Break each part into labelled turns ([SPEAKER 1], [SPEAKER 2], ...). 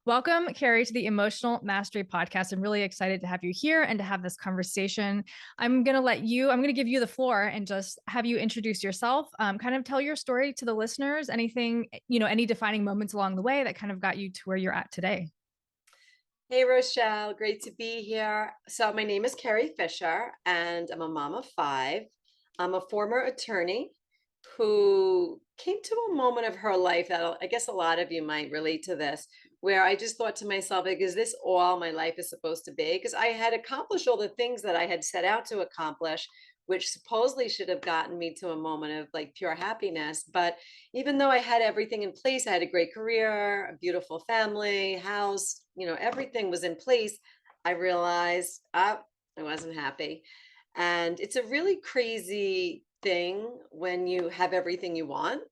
[SPEAKER 1] Welcome, Kerry, to the Emotional Mastery Podcast. I'm really excited to have you here and to have this conversation. I'm going to give you the floor and just have you introduce yourself, kind of tell your story to the listeners, anything, any defining moments along the way that kind of got you to where you're at today.
[SPEAKER 2] Hey, Rochelle, great to be here. So, my name is Kerry Fisher, and I'm a mom of five. I'm a former attorney who came to a moment of her life that I guess a lot of you might relate to this, where I just thought to myself, like, is this all my life is supposed to be? Because I had accomplished all the things that I had set out to accomplish, which supposedly should have gotten me to a moment of like pure happiness. But even though I had everything in place, I had a great career, a beautiful family, house, everything was in place. I realized I wasn't happy. And it's a really crazy thing when you have everything you want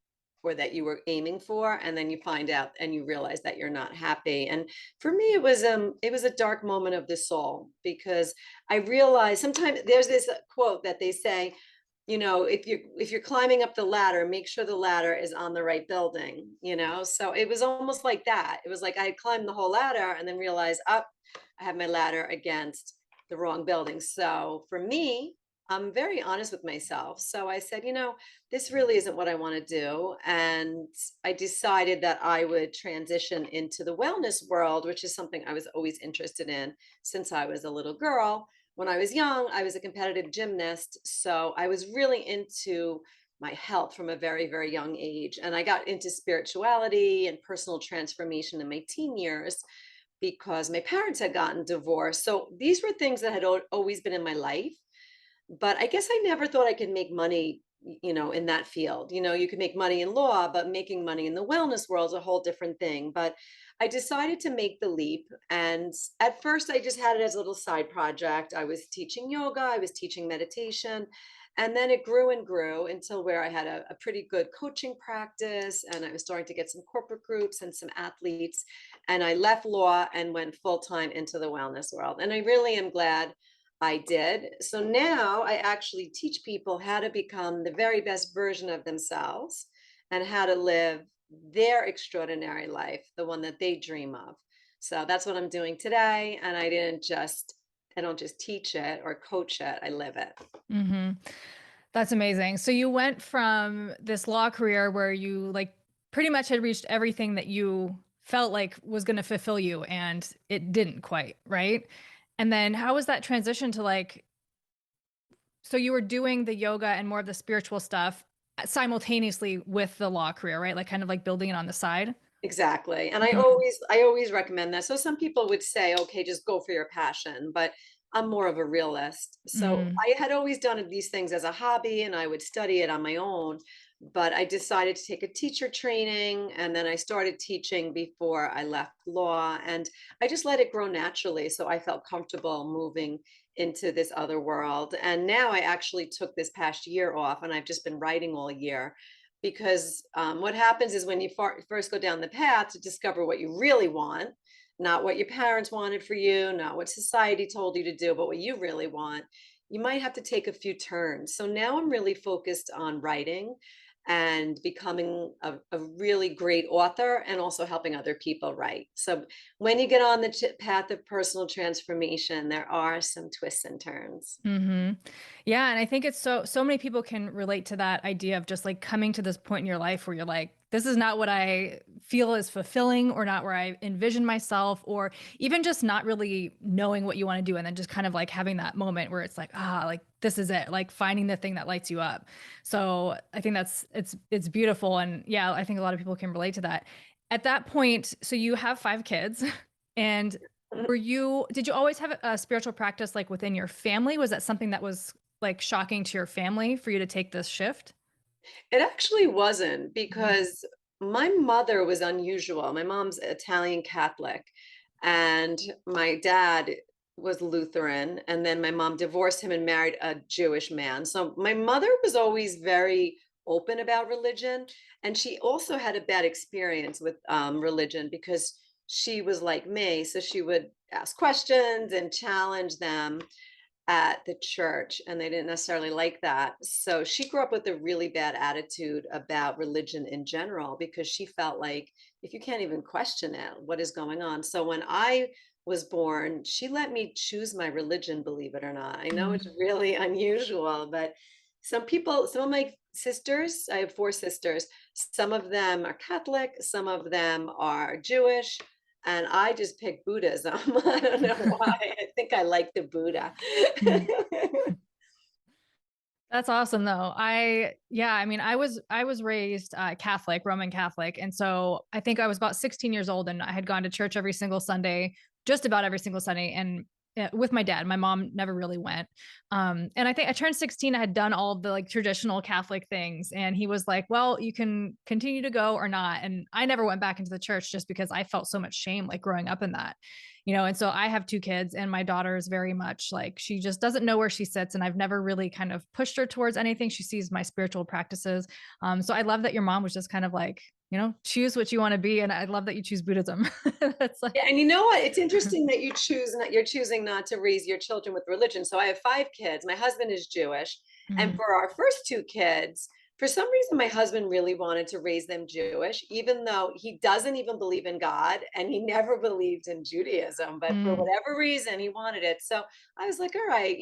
[SPEAKER 2] or that you were aiming for, and then you find out and you realize that you're not happy. And for me, it was a dark moment of the soul because I realized sometimes there's this quote that they say, if you're climbing up the ladder, make sure the ladder is on the right building. So it was almost like that. It was like I had climbed the whole ladder and then realized, up, I have my ladder against the wrong building. So for me, I'm very honest with myself. So I said, this really isn't what I want to do. And I decided that I would transition into the wellness world, which is something I was always interested in since I was a little girl. When I was young, I was a competitive gymnast. So I was really into my health from a very, very young age. And I got into spirituality and personal transformation in my teen years because my parents had gotten divorced. So these were things that had always been in my life. But I guess I never thought I could make money, in that field. You could make money in law, but making money in the wellness world is a whole different thing. But I decided to make the leap. And at first, I just had it as a little side project. I was teaching yoga, I was teaching meditation. And then it grew and grew until where I had a pretty good coaching practice and I was starting to get some corporate groups and some athletes. And I left law and went full time into the wellness world. And I really am glad I did. So now I actually teach people how to become the very best version of themselves and how to live their extraordinary life, the one that they dream of. So that's what I'm doing today. And I don't just teach it or coach it, I live it.
[SPEAKER 1] hmm That's amazing. So you went from this law career where you like pretty much had reached everything that you felt like was going to fulfill you and it didn't quite, right? And then how was that transition to like, so you were doing the yoga and more of the spiritual stuff simultaneously with the law career, right? Like kind of like building it on the side.
[SPEAKER 2] Exactly. And I
[SPEAKER 1] Mhm.
[SPEAKER 2] always I always recommend that. So some people would say, okay, just go for your passion, but I'm more of a realist. So
[SPEAKER 1] Mm.
[SPEAKER 2] I had always done these things as a hobby and I would study it on my own, but I decided to take a teacher training and then I started teaching before I left law and I just let it grow naturally. So I felt comfortable moving into this other world. And now I actually took this past year off and I've just been writing all year because what happens is when you first go down the path to discover what you really want, not what your parents wanted for you, not what society told you to do, but what you really want, you might have to take a few turns. So now I'm really focused on writing and becoming a really great author and also helping other people write. So when you get on the path of personal transformation, there are some twists and turns.
[SPEAKER 1] hmm Yeah, and I think it's so many people can relate to that idea of just like coming to this point in your life where you're like, this is not what I feel is fulfilling or not where I envision myself, or even just not really knowing what you want to do and then just kind of like having that moment where it's like, like this is it, like finding the thing that lights you up. So I think it's beautiful. And yeah, I think a lot of people can relate to that. At that point, so you have five kids and did you always have a spiritual practice like within your family? Was that something that was like shocking to your family for you to take this shift?
[SPEAKER 2] It actually wasn't
[SPEAKER 1] Mhm.
[SPEAKER 2] because my mother was unusual. My mom's Italian Catholic, and my dad was Lutheran. And then my mom divorced him and married a Jewish man. So my mother was always very open about religion. And she also had a bad experience with religion because she was like me. So she would ask questions and challenge them at the church, and they didn't necessarily like that. So she grew up with a really bad attitude about religion in general because she felt like if you can't even question it, what is going on? So when I was born, she let me choose my religion, believe it or not. I know it's
[SPEAKER 1] Mm,
[SPEAKER 2] really unusual, but some people, some of my sisters, I have four sisters, some of them are Catholic, some of them are Jewish, and I just picked Buddhism. I don't know why. I think I like the Buddha.
[SPEAKER 1] mm. That's awesome though. Yeah, I mean, I was raised Catholic, Roman Catholic, and so I think I was about 16 years old, and I had gone to church every single Sunday, just about every single Sunday, and with my dad. My mom never really went. And I think I turned 16. I had done all of the like traditional Catholic things, and he was like, "Well, you can continue to go or not." And I never went back into the church just because I felt so much shame like growing up in that. And so I have two kids, and my daughter is very much like she just doesn't know where she sits, and I've never really kind of pushed her towards anything. She sees my spiritual practices. So I love that your mom was just kind of like, choose what you want to be, and I love that you choose Buddhism. That's like
[SPEAKER 2] Yeah, and you know what? It's interesting that you're choosing not to raise your children with religion. So I have five kids. My husband is Jewish, and
[SPEAKER 1] Mhm.
[SPEAKER 2] for our first two kids, for some reason, my husband really wanted to raise them Jewish, even though he doesn't even believe in God and he never believed in Judaism. But for
[SPEAKER 1] Mm,
[SPEAKER 2] whatever reason, he wanted it. So I was like, all right,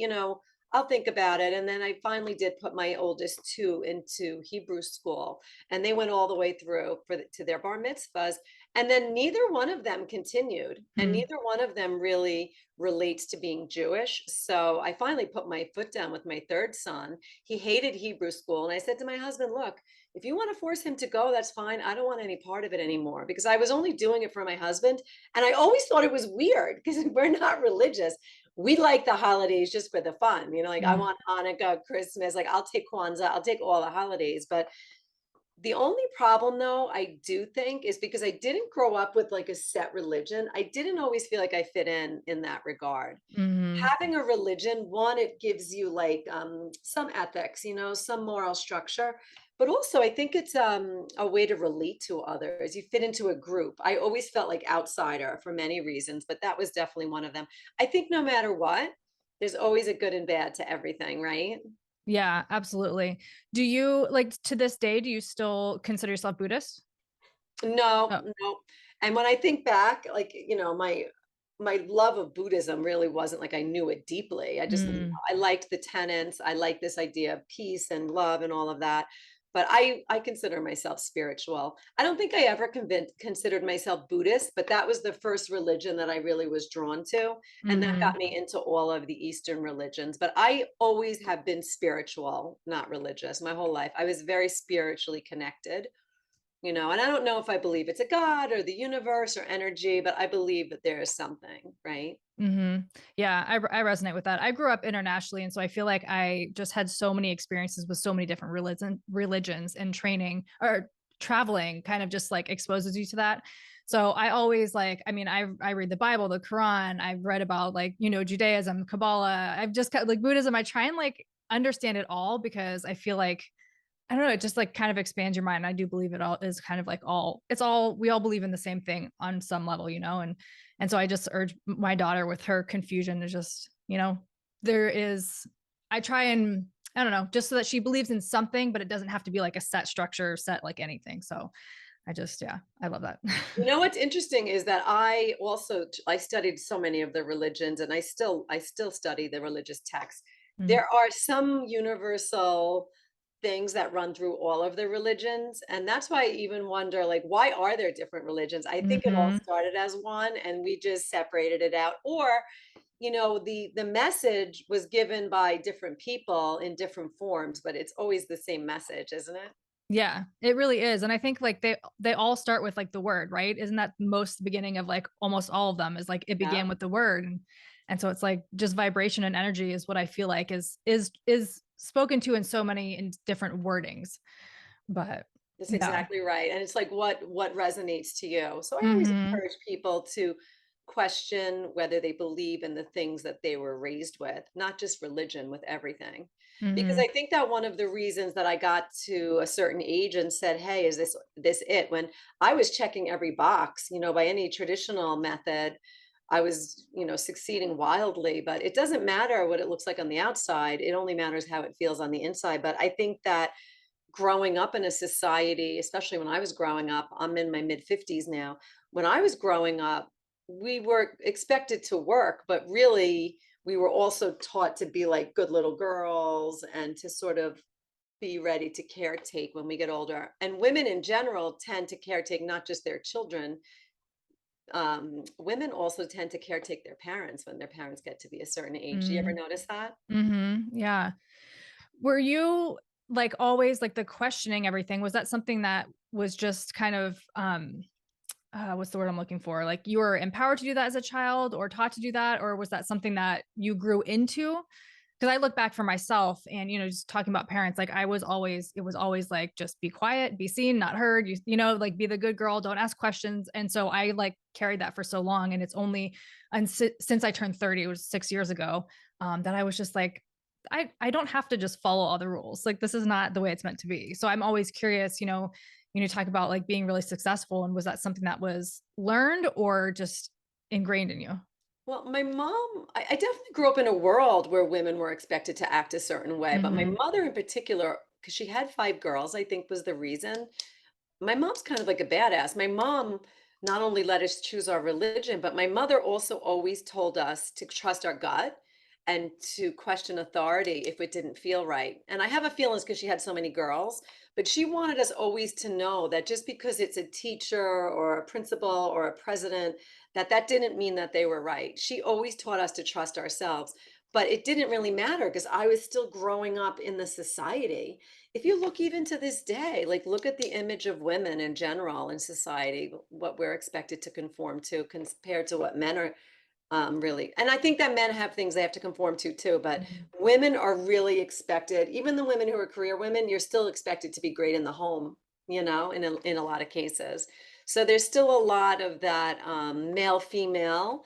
[SPEAKER 2] I'll think about it. And then I finally did put my oldest two into Hebrew school, and they went all the way through to their bar mitzvahs. And then neither one of them continued, and
[SPEAKER 1] mm,
[SPEAKER 2] neither one of them really relates to being Jewish. So I finally put my foot down with my third son. He hated Hebrew school. And I said to my husband, look, if you want to force him to go, that's fine. I don't want any part of it anymore because I was only doing it for my husband. And I always thought it was weird because we're not religious. We like the holidays just for the fun, like I
[SPEAKER 1] mm,
[SPEAKER 2] want Hanukkah, Christmas, like I'll take Kwanzaa, I'll take all the holidays. But the only problem though, I do think, is because I didn't grow up with like a set religion. I didn't always feel like I fit in that regard.
[SPEAKER 1] mhm.
[SPEAKER 2] Having a religion, one, it gives you like some ethics, some moral structure, but also I think it's a way to relate to others. You fit into a group. I always felt like outsider for many reasons, but that was definitely one of them. I think no matter what, there's always a good and bad to everything, right?
[SPEAKER 1] Yeah, absolutely. Do you like to this day, do you still consider yourself Buddhist?
[SPEAKER 2] No,
[SPEAKER 1] Oh.
[SPEAKER 2] no. And when I think back, like, my love of Buddhism really wasn't like I knew it deeply. I just,
[SPEAKER 1] Mm,
[SPEAKER 2] I liked the tenets. I liked this idea of peace and love and all of that. But I consider myself spiritual. I don't think I ever considered myself Buddhist, but that was the first religion that I really was drawn to. And that got
[SPEAKER 1] mhm.
[SPEAKER 2] me into all of the Eastern religions. But I always have been spiritual, not religious, my whole life. I was very spiritually connected, and I don't know if I believe it's a God or the universe or energy, but I believe that there is something, right?
[SPEAKER 1] Yeah, I resonate with that. I grew up internationally, and so I feel like I just had so many experiences with so many different religions, and training or traveling kind of just like exposes you to that. So I always like, I mean, I read the Bible, the Quran, I've read about like, Judaism, Kabbalah. I've just got like Buddhism. I try and like understand it all because I feel like I don't know, it just like kind of expands your mind. I do believe it all is kind of like we all believe in the same thing on some level, and so I just urge my daughter with her confusion to just, there is I try and I don't know, just so that she believes in something, but it doesn't have to be like a set structure, set like anything. So yeah, I love that.
[SPEAKER 2] You know what's interesting is that I studied so many of the religions, and I still study the religious texts.
[SPEAKER 1] Mm.
[SPEAKER 2] There are some universal things that run through all of the religions, and that's why I even wonder, like, why are there different religions? I think it all
[SPEAKER 1] Mhm.
[SPEAKER 2] started as one and we just separated it out, or the message was given by different people in different forms, but it's always the same message, isn't it?
[SPEAKER 1] Yeah, it really is. And I think like they all start with like the word, right? Isn't that most beginning of like almost all of them is like it
[SPEAKER 2] Yeah,
[SPEAKER 1] began with the word. And so it's like just vibration and energy is what I feel like is spoken to in so many in different wordings. But
[SPEAKER 2] that's
[SPEAKER 1] yeah.
[SPEAKER 2] exactly right. And it's like what resonates to you. So I always
[SPEAKER 1] Mhm.
[SPEAKER 2] encourage people to question whether they believe in the things that they were raised with, not just religion, with everything. Because
[SPEAKER 1] Mhm.
[SPEAKER 2] I think that one of the reasons that I got to a certain age and said, "Hey, is this it?" When I was checking every box, by any traditional method, I was, succeeding wildly, but it doesn't matter what it looks like on the outside. It only matters how it feels on the inside. But I think that growing up in a society, especially when I was growing up, I'm in my mid 50s now. When I was growing up, we were expected to work, but really we were also taught to be like good little girls and to sort of be ready to caretake when we get older. And women in general tend to caretake not just their children. Women also tend to caretake their parents when their parents get to be a certain age. Do you ever
[SPEAKER 1] Mm,
[SPEAKER 2] notice that?
[SPEAKER 1] yeah. Were you like always like the questioning everything? Was that something that was just kind of what's the word I'm looking for? Like you were empowered to do that as a child or taught to do that, or was that something that you grew into? Because I look back for myself and, just talking about parents, like it was always like, just be quiet, be seen, not heard, like be the good girl, don't ask questions. And so I like carried that for so long. And it's only, and since I turned 30, it was 6 years ago, that I was just like, I don't have to just follow all the rules. Like, this is not the way it's meant to be. So I'm always curious, talk about like being really successful. And was that something that was learned or just ingrained in you?
[SPEAKER 2] Well, my mom, I definitely grew up in a world where women were expected to act a certain way, but my
[SPEAKER 1] Hmm.
[SPEAKER 2] mother in particular, because she had 5 girls, I think was the reason. My mom's kind of like a badass. My mom not only let us choose our religion, but my mother also always told us to trust our gut and to question authority if it didn't feel right. And I have a feeling it's because she had so many girls, but she wanted us always to know that just because it's a teacher or a principal or a president, that didn't mean that they were right. She always taught us to trust ourselves, but it didn't really matter because I was still growing up in the society. If you look even to this day, like look at the image of women in general in society, what we're expected to conform to compared to what men are really. And I think that men have things they have to conform to too, but
[SPEAKER 1] Mhm.
[SPEAKER 2] women are really expected, even the women who are career women, you're still expected to be great in the home, in a lot of cases. So there's still a lot of that male female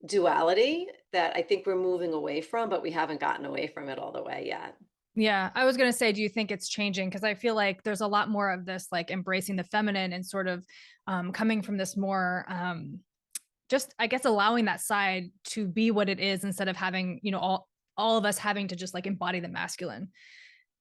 [SPEAKER 2] duality that I think we're moving away from, but we haven't gotten away from it all the way yet.
[SPEAKER 1] Yeah, I was gonna say, do you think it's changing? Because I feel like there's a lot more of this, like embracing the feminine and sort of coming from this more, just I guess allowing that side to be what it is instead of having, all of us having to just like embody the masculine.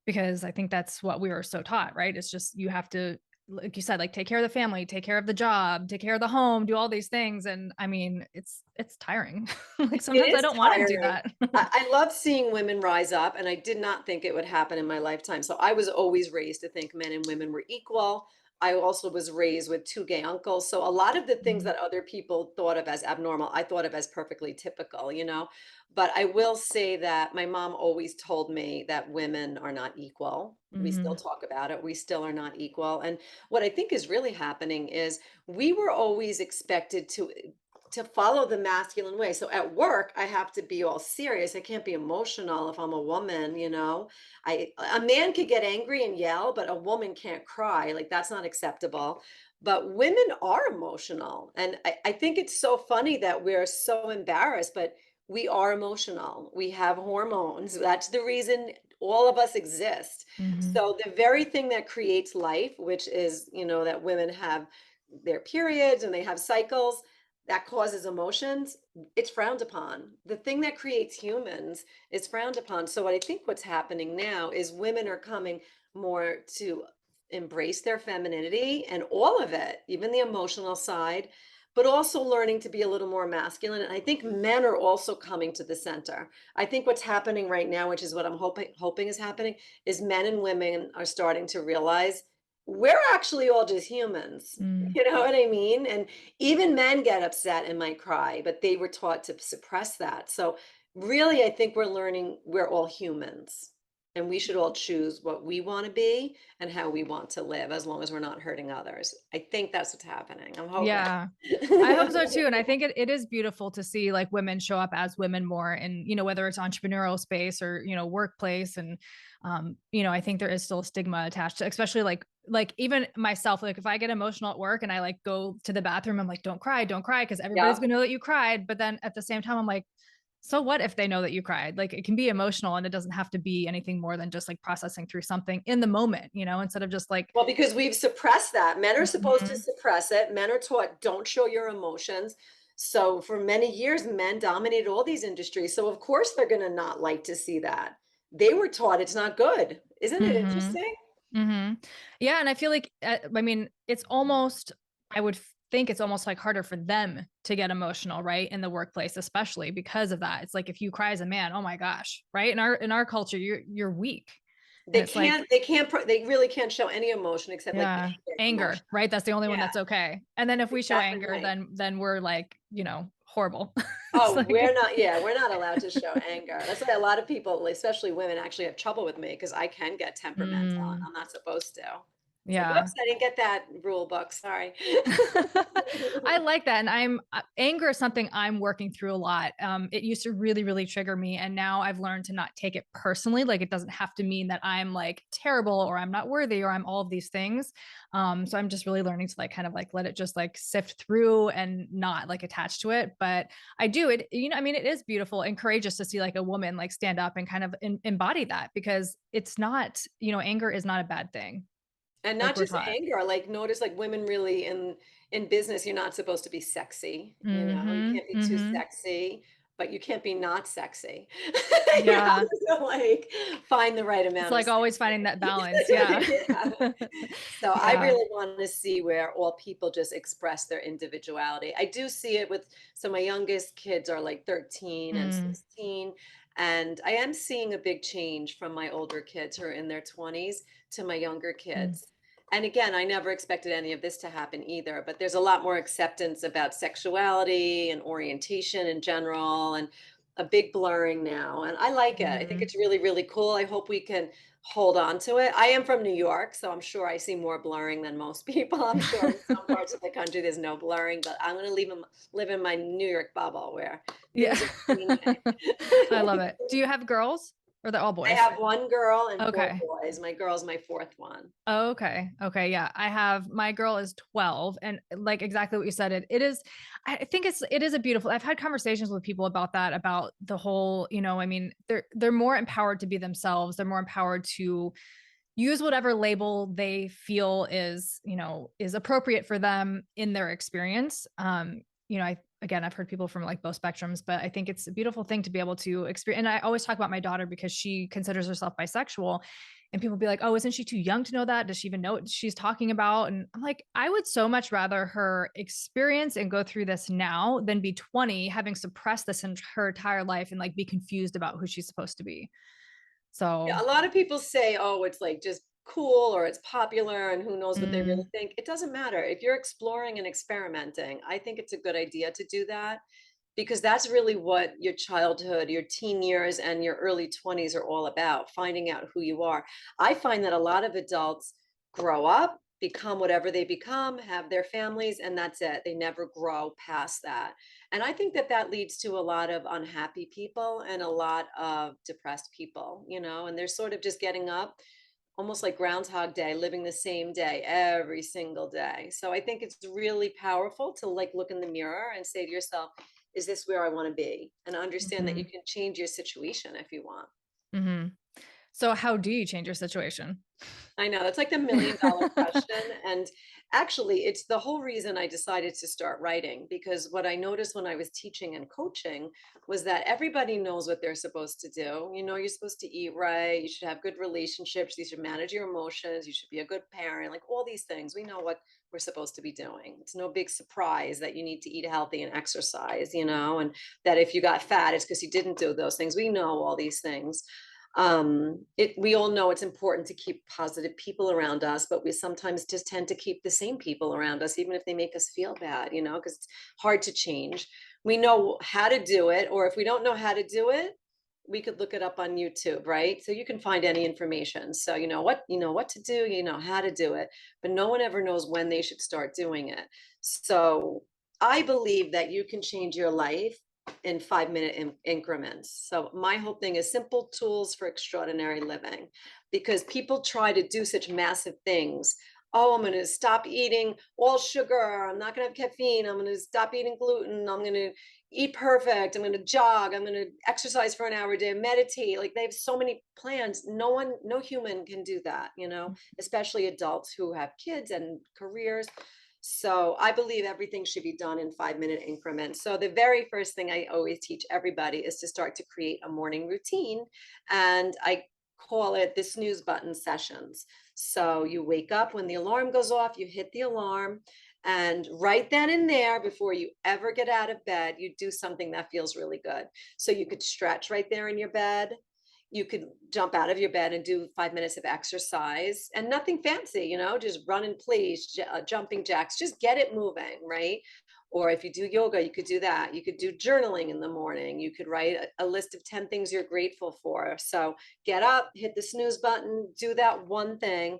[SPEAKER 1] Because I think that's what we were so taught, right? It's just you have to, like you said, like take care of the family, take care of the job, take care of the home, do all these things. And I mean, it's tiring. Like
[SPEAKER 2] It
[SPEAKER 1] sometimes I
[SPEAKER 2] is
[SPEAKER 1] don't want to do
[SPEAKER 2] tiring.
[SPEAKER 1] that.
[SPEAKER 2] I love seeing women rise up, and I did not think it would happen in my lifetime. So I was always raised to think men and women were equal. I also was raised with 2 gay uncles. So a lot of the things
[SPEAKER 1] Mhm.
[SPEAKER 2] that other people thought of as abnormal, I thought of as perfectly typical. But I will say that my mom always told me that women are not equal. We still
[SPEAKER 1] Mhm.
[SPEAKER 2] talk about it. We still are not equal. And what I think is really happening is we were always expected to follow the masculine way. So at work, I have to be all serious. I can't be emotional if I'm a woman. A man could get angry and yell, but a woman can't cry. Like that's not acceptable. But women are emotional. And I think it's so funny that we're so embarrassed, but we are emotional. We have hormones. That's the reason all of us exist.
[SPEAKER 1] Mhm.
[SPEAKER 2] So the very thing that creates life, which is, that women have their periods and they have cycles that causes emotions, it's frowned upon. The thing that creates humans is frowned upon. So what I think what's happening now is women are coming more to embrace their femininity and all of it, even the emotional side, but also learning to be a little more masculine. And I think men are also coming to the center. I think what's happening right now, which is what I'm hoping is happening, is men and women are starting to realize we're actually all just humans.
[SPEAKER 1] Mm.
[SPEAKER 2] You know what I mean? And even men get upset and might cry, but they were taught to suppress that. So, really, I think we're learning we're all humans and we should all choose what we want to be and how we want to live as long as we're not hurting others. I think that's what's happening. I'm hoping.
[SPEAKER 1] Yeah. I hope so too. And I think it is beautiful to see like women show up as women more and, whether it's entrepreneurial space or, workplace. And, I think there is still a stigma attached to, especially like even myself, like if I get emotional at work and I like go to the bathroom, I'm like, don't cry, don't cry. Cause everybody's
[SPEAKER 2] Yeah.
[SPEAKER 1] gonna know that you cried. But then at the same time, I'm like, so what if they know that you cried? Like it can be emotional and it doesn't have to be anything more than just like processing through something in the moment, instead of just like,
[SPEAKER 2] Well, because we've suppressed that. Men are supposed to
[SPEAKER 1] mhm,
[SPEAKER 2] suppress it. Men are taught don't show your emotions. So for many years, men dominated all these industries. So of course they're going to not like to see that. They were taught it's not good. Isn't it
[SPEAKER 1] Mhm.
[SPEAKER 2] interesting?
[SPEAKER 1] Mhm. Yeah, and I feel like, I mean, it's almost I would think it's almost, like, harder for them to get emotional, right, in the workplace, especially because of that. It's like if you cry as a man, oh my gosh, right? In our culture, you're weak. And it's like,
[SPEAKER 2] They really can't show any emotion except like
[SPEAKER 1] yeah,
[SPEAKER 2] anger emotion.
[SPEAKER 1] anger, right? That's the only one
[SPEAKER 2] Yeah,
[SPEAKER 1] that's okay. And then if we show
[SPEAKER 2] exactly
[SPEAKER 1] anger,
[SPEAKER 2] right.
[SPEAKER 1] then we're like, horrible. It's
[SPEAKER 2] Oh,
[SPEAKER 1] like,
[SPEAKER 2] we're not allowed to show anger. That's why a lot of people, especially women, actually have trouble with me because I can get temperamental and
[SPEAKER 1] mm,
[SPEAKER 2] I'm not supposed to. It's like,
[SPEAKER 1] yeah.
[SPEAKER 2] whoops, I didn't get that rule book. Sorry.
[SPEAKER 1] I like that, and anger is something I'm working through a lot. It used to really, really trigger me, and now I've learned to not take it personally. Like, it doesn't have to mean that I'm like terrible or I'm not worthy or I'm all of these things. So I'm just really learning to like kind of like let it just like sift through and not like attach to it. But I do it. I mean, it is beautiful and courageous to see like a woman like stand up and kind of embody that because it's not, anger is not a bad thing.
[SPEAKER 2] And
[SPEAKER 1] Like
[SPEAKER 2] not
[SPEAKER 1] we're
[SPEAKER 2] just
[SPEAKER 1] taught.
[SPEAKER 2] anger, like notice like women really in business, you're not supposed to be sexy, you know. You
[SPEAKER 1] Mhm.
[SPEAKER 2] can't be too
[SPEAKER 1] Mhm.
[SPEAKER 2] sexy, but you can't be not sexy. You have
[SPEAKER 1] Yeah.
[SPEAKER 2] to like find the right
[SPEAKER 1] It's
[SPEAKER 2] amount of
[SPEAKER 1] like always
[SPEAKER 2] sexy.
[SPEAKER 1] finding that balance. Yeah.
[SPEAKER 2] Yeah. So I
[SPEAKER 1] Yeah.
[SPEAKER 2] really want to see where all people just express their individuality. I do see it with so my youngest kids are like 13 and
[SPEAKER 1] Mm,
[SPEAKER 2] 16, and I am seeing a big change from my older kids who are in their 20s to my younger
[SPEAKER 1] mm,
[SPEAKER 2] kids. And again, I never expected any of this to happen either, but there's a lot more acceptance about sexuality and orientation in general and a big blurring now. And I like it. I think
[SPEAKER 1] mhm.
[SPEAKER 2] it's really, really cool. I hope we can hold on to it. I am from New York, so I'm sure I see more blurring than most people. I'm sure in some parts of the country there's no blurring, but I'm going to live in my New York bubble where
[SPEAKER 1] Yeah.
[SPEAKER 2] things are clean.
[SPEAKER 1] I love it. Do you have girls or they're all
[SPEAKER 2] I
[SPEAKER 1] boys?
[SPEAKER 2] have one girl and four
[SPEAKER 1] Okay.
[SPEAKER 2] boys. My girl's my fourth one.
[SPEAKER 1] Oh, okay. Okay. Yeah. My girl is 12 and like exactly what you said. I think it is a beautiful, I've had conversations with people about that, about the whole, I mean, they're more empowered to be themselves. They're more empowered to use whatever label they feel is appropriate for them in their experience. I've heard people from like both spectrums, but I think it's a beautiful thing to be able to experience. And I always talk about my daughter because she considers herself bisexual, and people be like, oh, isn't she too young to know that? Does she even know what she's talking about? And I'm like, I would so much rather her experience and go through this now than be 20 having suppressed this in her entire life and like be confused about who she's supposed to be.
[SPEAKER 2] Yeah,
[SPEAKER 1] So
[SPEAKER 2] a lot of people say, "Oh, it's like just cool or it's popular and who knows what they really
[SPEAKER 1] mm,
[SPEAKER 2] think." It doesn't matter. If you're exploring and experimenting, I think it's a good idea to do that because that's really what your childhood, your teen years, and your early 20s are all about, finding out who you are. I find that a lot of adults grow up, become whatever they become, have their families, and that's it. They never grow past that. And I think that that leads to a lot of unhappy people and a lot of depressed people, you know, and they're sort of just getting up almost like Groundhog Day, living the same day every single day. So I think it's really powerful to like look in the mirror and say to yourself, is this where I want to be? And understand that you
[SPEAKER 1] mhm,
[SPEAKER 2] can change your situation if you want.
[SPEAKER 1] mhm. So how do you change your situation?
[SPEAKER 2] I know that's like the $1,000,000 question. And actually, it's the whole reason I decided to start writing because what I noticed when I was teaching and coaching was that everybody knows what they're supposed to do. You know, you're supposed to eat right, you should have good relationships, you should manage your emotions, you should be a good parent, like all these things. We know what we're supposed to be doing. It's no big surprise that you need to eat healthy and exercise, you know, and that if you got fat, it's because you didn't do those things. We know all these things. We all know it's important to keep positive people around us, but we sometimes just tend to keep the same people around us even if they make us feel bad, you know, because it's hard to change. We know how to do it, or if we don't know how to do it, we could look it up on YouTube, right? So you can find any information. So you know what to do, you know how to do it, but no one ever knows when they should start doing it. So I believe that you can change your life in 5-minute increments. So my whole thing is simple tools for extraordinary living because people try to do such massive things. Oh, I'm going to stop eating all sugar. I'm not going to have caffeine. I'm going to stop eating gluten. I'm going to eat perfect. I'm going to jog. I'm going to exercise for an hour a day, meditate. Like they have so many plans. No human can do that, you know, especially adults who have kids and careers. So I believe everything should be done in 5-minute increments. So the very first thing I always teach everybody is to start to create a morning routine. And I call it the snooze button sessions. So you wake up when the alarm goes off, you hit the alarm, and right then and there, before you ever get out of bed, you do something that feels really good. So you could stretch right there in your bed. You could jump out of your bed and do 5 minutes of exercise, and nothing fancy, just run in place, jumping jacks, just get it moving, right? Or if you do yoga, you could do that. You could do journaling in the morning. You could write a list of 10 things you're grateful for. So get up, hit the snooze button, do that one thing.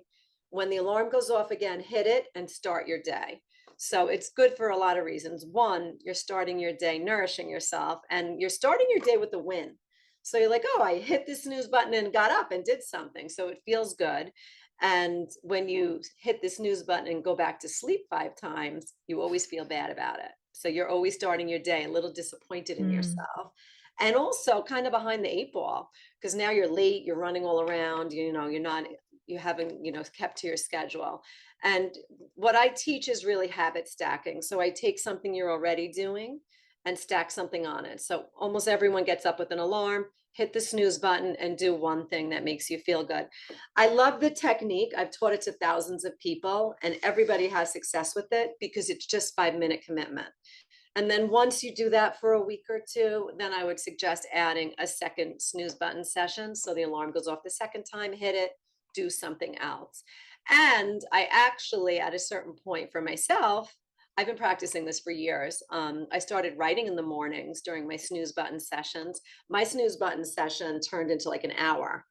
[SPEAKER 2] When the alarm goes off again, hit it and start your day. So it's good for a lot of reasons. One, you're starting your day nourishing yourself, and you're starting your day with a win. So you're like, oh, I hit the snooze button and got up and did something. So it feels good. And when you hit the snooze button and go back to sleep 5 times, you always feel bad about it. So you're always starting your day a little disappointed in
[SPEAKER 1] Mm.
[SPEAKER 2] yourself. And also kind of behind the eight ball, because now you're late, you're running all around, you're not, you haven't, kept to your schedule. And what I teach is really habit stacking. So I take something you're already doing and stack something on it. So almost everyone gets up with an alarm, hit the snooze button, and do one thing that makes you feel good. I love the technique. I've taught it to thousands of people, and everybody has success with it because it's just 5-minute commitment. And then once you do that for a week or two, then I would suggest adding a second snooze button session. So the alarm goes off the second time, hit it, do something else. And I actually, at a certain point for myself, I've been practicing this for years. I started writing in the mornings during my snooze button sessions. My snooze button session turned into like an hour.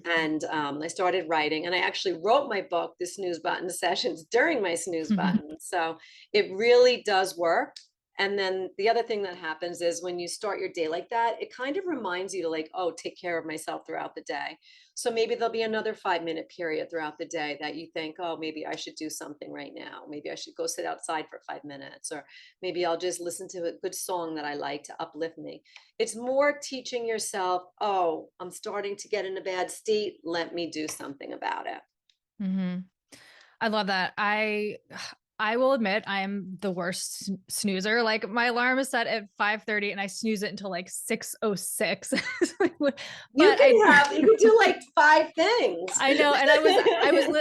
[SPEAKER 2] And I started writing, and I actually wrote my book, The Snooze Button Sessions, during my snooze
[SPEAKER 1] Mhm.
[SPEAKER 2] button. So it really does work. And then the other thing that happens is when you start your day like that, it kind of reminds you to like, oh, take care of myself throughout the day. So maybe there'll be another 5-minute period throughout the day that you think, oh, maybe I should do something right now. Maybe I should go sit outside for 5 minutes, or maybe I'll just listen to a good song that I like to uplift me. It's more teaching yourself, oh, I'm starting to get in a bad state. Let me do something about it.
[SPEAKER 1] Mhm. I love that. I will admit I am the worst snoozer. Like my alarm is set at 5:30 and I snooze it until like 6:06. But
[SPEAKER 2] You could do like 5 things.
[SPEAKER 1] I know, and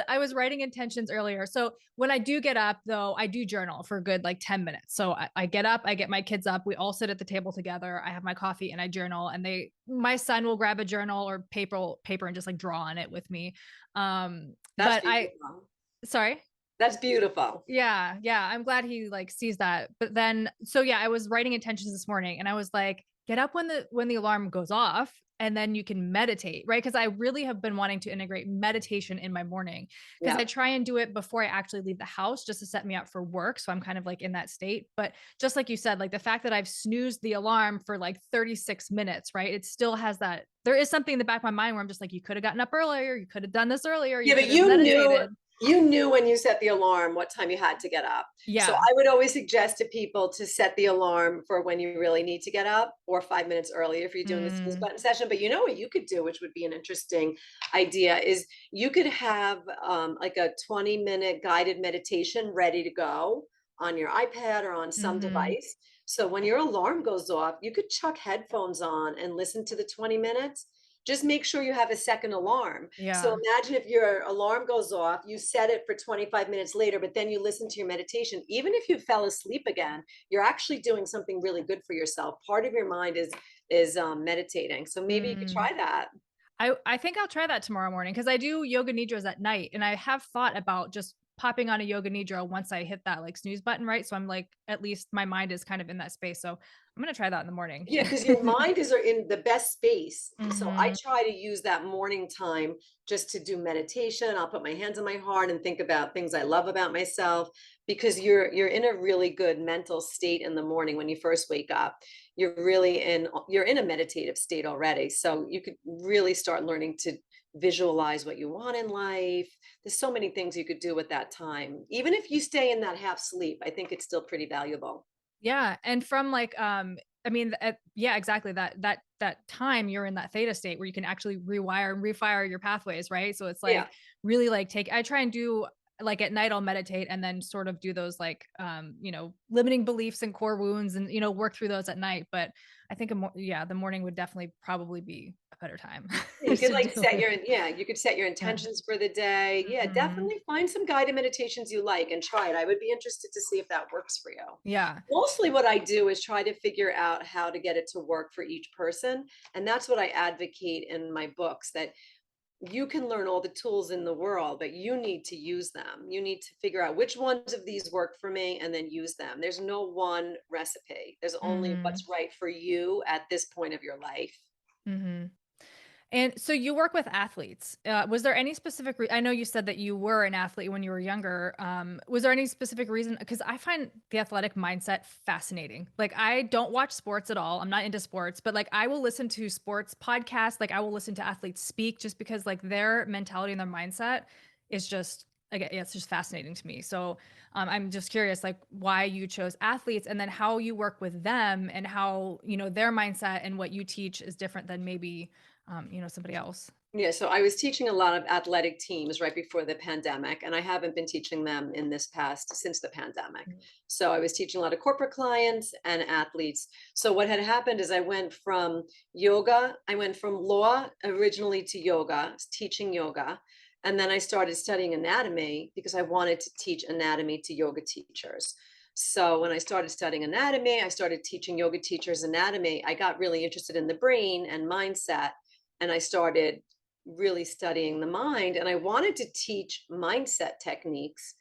[SPEAKER 1] I was writing intentions earlier. So when I do get up, though, I do journal for a good like 10 minutes. So I get up, I get my kids up, we all sit at the table together. I have my coffee and I journal, and my son will grab a journal or paper and just like draw on it with me.
[SPEAKER 2] That's
[SPEAKER 1] But I
[SPEAKER 2] beautiful.
[SPEAKER 1] sorry.
[SPEAKER 2] That's beautiful.
[SPEAKER 1] Yeah, yeah, I'm glad he, like, sees that, but then so, yeah, I was writing intentions this morning, and I was like, "Get up when the alarm goes off, and then you can meditate," right? Because I really have been wanting to integrate meditation in my morning, because I
[SPEAKER 2] Yeah.
[SPEAKER 1] try and do it before I actually leave the house just to set me up for work, so I'm kind of, like, in that state, but just like you said, like, the fact that I've snoozed the alarm for, like, 36 minutes, right? It still has that there is something in the back of my mind where I'm just like, "You coulda gotten up earlier, you coulda done this earlier,
[SPEAKER 2] Yeah,
[SPEAKER 1] you
[SPEAKER 2] but
[SPEAKER 1] could have meditated."
[SPEAKER 2] you knew when you set the alarm what time you had to get up. So
[SPEAKER 1] Yeah.
[SPEAKER 2] I would always suggest to people to set the alarm for when you really need to get up, or 5 minutes earlier if you're doing the snooze
[SPEAKER 1] Mm.
[SPEAKER 2] button session. But you know what you could do, which would be an interesting idea, is you could have like a 20-minute guided meditation ready to go on your iPad or on some
[SPEAKER 1] Mhm.
[SPEAKER 2] device. So when your alarm goes off, you could chuck headphones on and listen to the 20 minutes. Just make sure you have a second alarm. So
[SPEAKER 1] Yeah.
[SPEAKER 2] imagine if your alarm goes off, you set it for 25 minutes later, but then you listen to your meditation. Even if you fell asleep again, you're actually doing something really good for yourself. Part of your mind is meditating. So maybe you could
[SPEAKER 1] Mm.
[SPEAKER 2] try that.
[SPEAKER 1] I think I'll try that tomorrow morning because I do yoga nidras at night, and I have thought about just popping on a yoga nidra once I hit that, like, snooze button, right? So I'm like, at least my mind is kind of in that space, so I'm gonna try that in the morning.
[SPEAKER 2] Yeah, because your mind is in the best space. So I
[SPEAKER 1] Mhm.
[SPEAKER 2] try to use that morning time just to do meditation. I'll put my hands on my heart and think about things I love about myself, because you're in a really good mental state in the morning when you first wake up. You're in a meditative state already. So you could really start learning to visualize what you want in life. There's so many things you could do with that time. Even if you stay in that half sleep, I think it's still pretty valuable.
[SPEAKER 1] Yeah, and from, like, I mean, yeah, exactly, that time you're in that theta state where you can actually rewire and refire your pathways, right? So it's
[SPEAKER 2] Yeah.
[SPEAKER 1] like, really, like, I try and do like at night I'll meditate and then sort of do those like limiting beliefs and core wounds and work through those at night. But I think the morning would definitely probably be a better time
[SPEAKER 2] You could
[SPEAKER 1] to
[SPEAKER 2] like
[SPEAKER 1] do
[SPEAKER 2] set
[SPEAKER 1] it.
[SPEAKER 2] you could set your
[SPEAKER 1] Yeah.
[SPEAKER 2] intentions for the day. Yeah,
[SPEAKER 1] Hmm.
[SPEAKER 2] definitely find some guided meditations you like and try it. I would be interested to see if that works for you.
[SPEAKER 1] Yeah.
[SPEAKER 2] Mostly what I do is try to figure out how to get it to work for each person. And that's what I advocate in my books, that you can learn all the tools in the world, but you need to use them. You need to figure out which ones of these work for me and then use them. There's no one recipe. There's only
[SPEAKER 1] Hmm.
[SPEAKER 2] what's right for you at this point of your life.
[SPEAKER 1] Hmm. And so you work with athletes. Was there any specific I know you said that you were an athlete when you were younger. Was there any specific reason? Because I find the athletic mindset fascinating. Like I don't watch sports at all. I'm not into sports, but like I will listen to sports podcasts. Like I will listen to athletes speak just because like their mentality and their mindset is just like yeah, it's just fascinating to me. So I'm just curious, like why you chose athletes and then how you work with them and how their mindset and what you teach is different than maybe somebody else.
[SPEAKER 2] Yeah, so I was teaching a lot of athletic teams right before the pandemic, and I haven't been teaching them in this past since the pandemic.
[SPEAKER 1] Mhm.
[SPEAKER 2] So I was teaching a lot of corporate clients and athletes. So what had happened is I went from law originally to yoga, teaching yoga, and then I started studying anatomy because I wanted to teach anatomy to yoga teachers. So when I started studying anatomy, I started teaching yoga teachers anatomy. I got really interested in the brain and mindset, and I started really studying the mind, and I wanted to teach mindset techniques,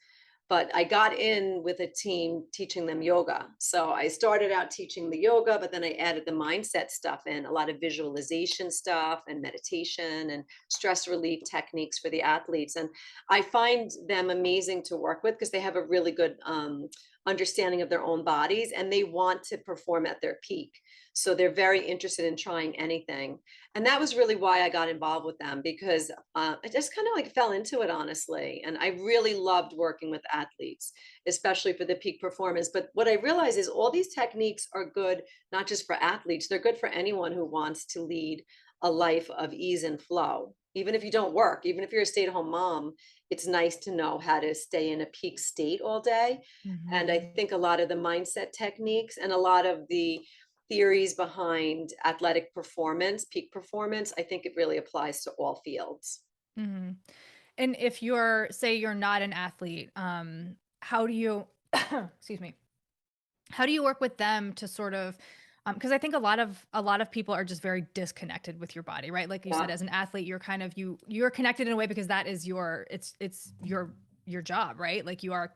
[SPEAKER 2] but I got in with a team teaching them yoga. So I started out teaching the yoga, but then I added the mindset stuff in, a lot of visualization stuff and meditation and stress relief techniques for the athletes. And I find them amazing to work with because they have a really good understanding of their own bodies and they want to perform at their peak. So they're very interested in trying anything. And that was really why I got involved with them, because I just kind of like fell into it, honestly. And I really loved working with athletes, especially for the peak performance. But what I realized is all these techniques are good, not just for athletes, they're good for anyone who wants to lead a life of ease and flow. Even if you don't work, even if you're a stay at home mom, it's nice to know how to stay in a peak state all day. And
[SPEAKER 1] Mhm.
[SPEAKER 2] I think a lot of the mindset techniques and a lot of the theories behind athletic performance, peak performance, I think it really applies to all fields.
[SPEAKER 1] Mhm. And if say you're not an athlete, how do you excuse me. How do you work with them to sort of because I think a lot of people are just very disconnected with your body, right? Like you said,
[SPEAKER 2] Yeah.
[SPEAKER 1] as an athlete, you're kind of you're connected in a way because that is it's your job, right? Like you are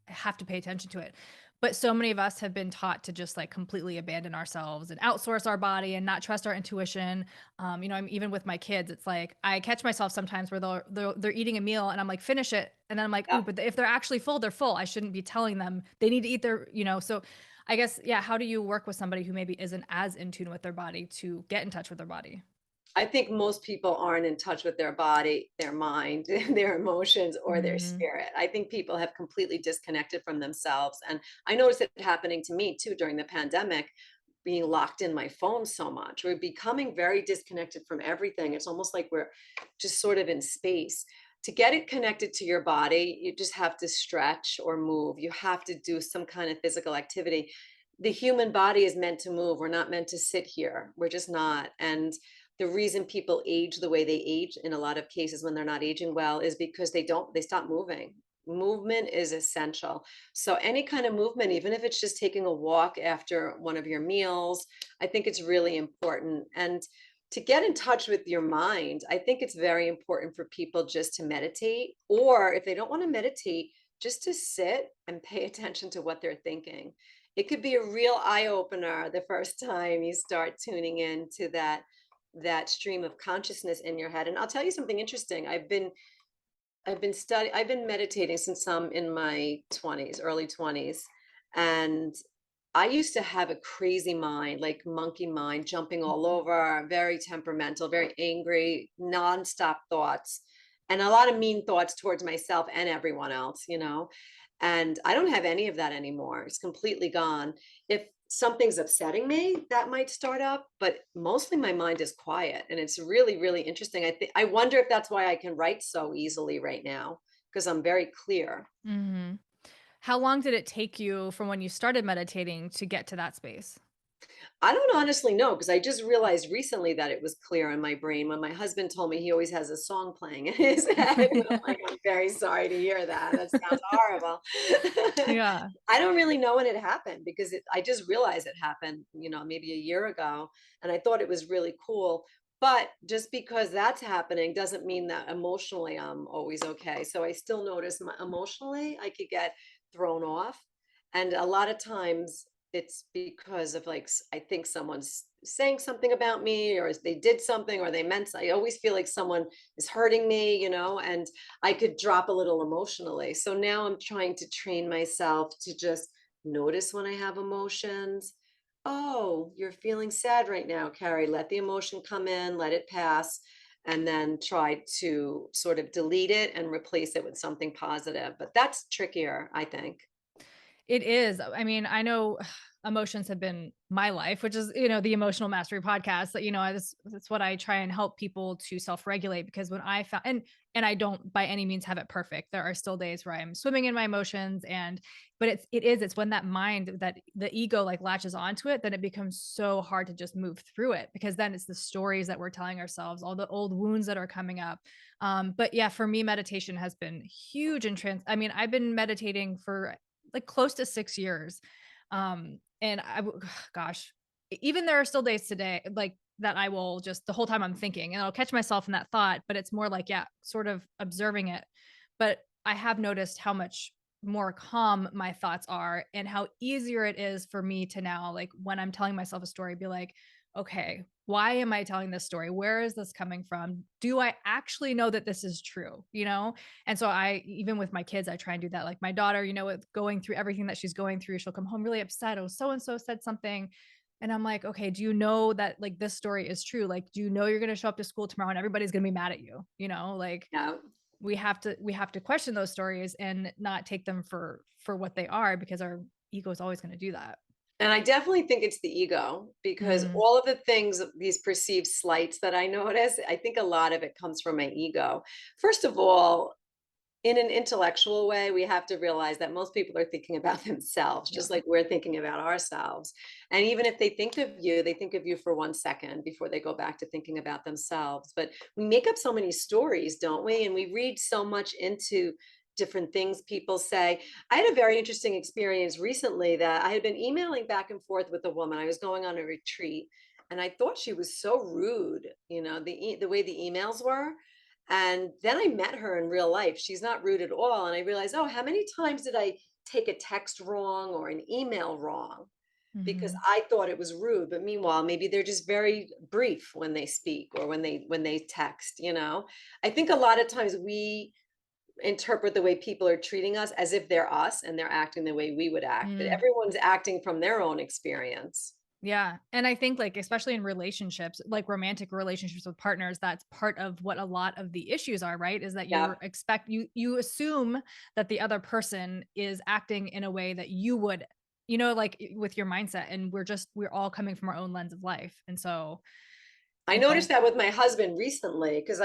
[SPEAKER 1] have to pay attention to it. But so many of us have been taught to just like completely abandon ourselves and outsource our body and not trust our intuition. I'm even with my kids. It's like I catch myself sometimes where they're eating a meal and I'm like, finish it, and then I'm like,
[SPEAKER 2] Yeah.
[SPEAKER 1] ooh, but if they're actually full, they're full. I shouldn't be telling them they need to eat So I guess yeah. How do you work with somebody who maybe isn't as in tune with their body to get in touch with their body?
[SPEAKER 2] I think most people aren't in touch with their body, their mind, their emotions, or their
[SPEAKER 1] Hmm.
[SPEAKER 2] spirit. I think people have completely disconnected from themselves. And I noticed it happening to me too during the pandemic, being locked in my phone so much. We're becoming very disconnected from everything. It's almost like we're just sort of in space. To get it connected to your body, you just have to stretch or move. You have to do some kind of physical activity. The human body is meant to move. We're not meant to sit here. We're just not. And the reason people age the way they age in a lot of cases when they're not aging well is because they stop moving. Movement is essential. So any kind of movement, even if it's just taking a walk after one of your meals, I think it's really important. And to get in touch with your mind, I think it's very important for people just to meditate, or if they don't want to meditate, just to sit and pay attention to what they're thinking. It could be a real eye opener the first time you start tuning in to that stream of consciousness in your head. And I'll tell you something interesting. I've been meditating since I'm in my 20s, early 20s. And I used to have a crazy mind, like monkey mind, jumping all over, very temperamental, very angry, nonstop thoughts, and a lot of mean thoughts towards myself and everyone else. And I don't have any of that anymore. It's completely gone. If something's upsetting me, that might start up, but mostly my mind is quiet, and it's really, really interesting. I wonder if that's why I can write so easily right now, because I'm very clear.
[SPEAKER 1] Hmm. How long did it take you from when you started meditating to get to that space?
[SPEAKER 2] I don't honestly know because I just realized recently that it was clear in my brain when my husband told me he always has a song playing in his head. And I'm like, I'm very sorry to hear that. That sounds horrible.
[SPEAKER 1] Yeah.
[SPEAKER 2] I don't really know when it happened because I just realized it happened, maybe a year ago. And I thought it was really cool. But just because that's happening doesn't mean that emotionally I'm always okay. So I still notice emotionally I could get thrown off. And a lot of times it's because of like I think someone's saying something about me or they did something or they meant I always feel like someone is hurting me, and I could drop a little emotionally. So now I'm trying to train myself to just notice when I have emotions. Oh, you're feeling sad right now, Carrie. Let the emotion come in, let it pass, and then try to sort of delete it and replace it with something positive. But that's trickier, I think.
[SPEAKER 1] It is. I mean, I know emotions have been my life, which is, the emotional mastery podcast that, that's what I try and help people to self-regulate because when I found and I don't by any means have it perfect. There are still days where I'm swimming in my emotions but it's when that mind that the ego like latches onto it, then it becomes so hard to just move through it because then it's the stories that we're telling ourselves, all the old wounds that are coming up. But yeah, for me, meditation has been huge in I mean, I've been meditating for like close to 6 years. And gosh, even there are still days today, like that I will just the whole time I'm thinking and I'll catch myself in that thought, but it's more like, yeah, sort of observing it. But I have noticed how much more calm my thoughts are and how easier it is for me to now, like when I'm telling myself a story, be like, okay, why am I telling this story? Where is this coming from? Do I actually know that this is true? And so even with my kids, I try and do that. Like my daughter, with going through everything that she's going through, she'll come home really upset. Oh, so and so said something. And I'm like, okay, do you know that like this story is true? Like, do you know you're going to show up to school tomorrow and everybody's going to be mad at you? Like
[SPEAKER 2] Yeah.
[SPEAKER 1] we have to question those stories and not take them for what they are because our ego is always going to do that.
[SPEAKER 2] And I definitely think it's the ego because
[SPEAKER 1] Mm,
[SPEAKER 2] all of the things, these perceived slights that I notice, I think a lot of it comes from my ego. First of all, in an intellectual way, we have to realize that most people are thinking about themselves,
[SPEAKER 1] yeah.
[SPEAKER 2] just like we're thinking about ourselves. And even if they think of you for 1 second before they go back to thinking about themselves. But we make up so many stories, don't we? And we read so much into different things people say. I had a very interesting experience recently that I had been emailing back and forth with a woman. I was going on a retreat and I thought she was so rude, the way the emails were. And then I met her in real life. She's not rude at all. And I realized, oh, how many times did I take a text wrong or an email wrong? Because
[SPEAKER 1] Mhm.
[SPEAKER 2] I thought it was rude. But meanwhile, maybe they're just very brief when they speak or when they text. I think a lot of times we interpret the way people are treating us as if they're us and they're acting the way we would act. But
[SPEAKER 1] Mm.
[SPEAKER 2] everyone's acting from their own experience.
[SPEAKER 1] Yeah, and I think, like, especially in relationships, like romantic relationships with partners, that's part of what a lot of the issues are, right? Is that
[SPEAKER 2] Yeah.
[SPEAKER 1] you assume that the other person is acting in a way that you would, like with your mindset, and we're all coming from our own lens of life, and so,
[SPEAKER 2] I noticed that with my husband recently because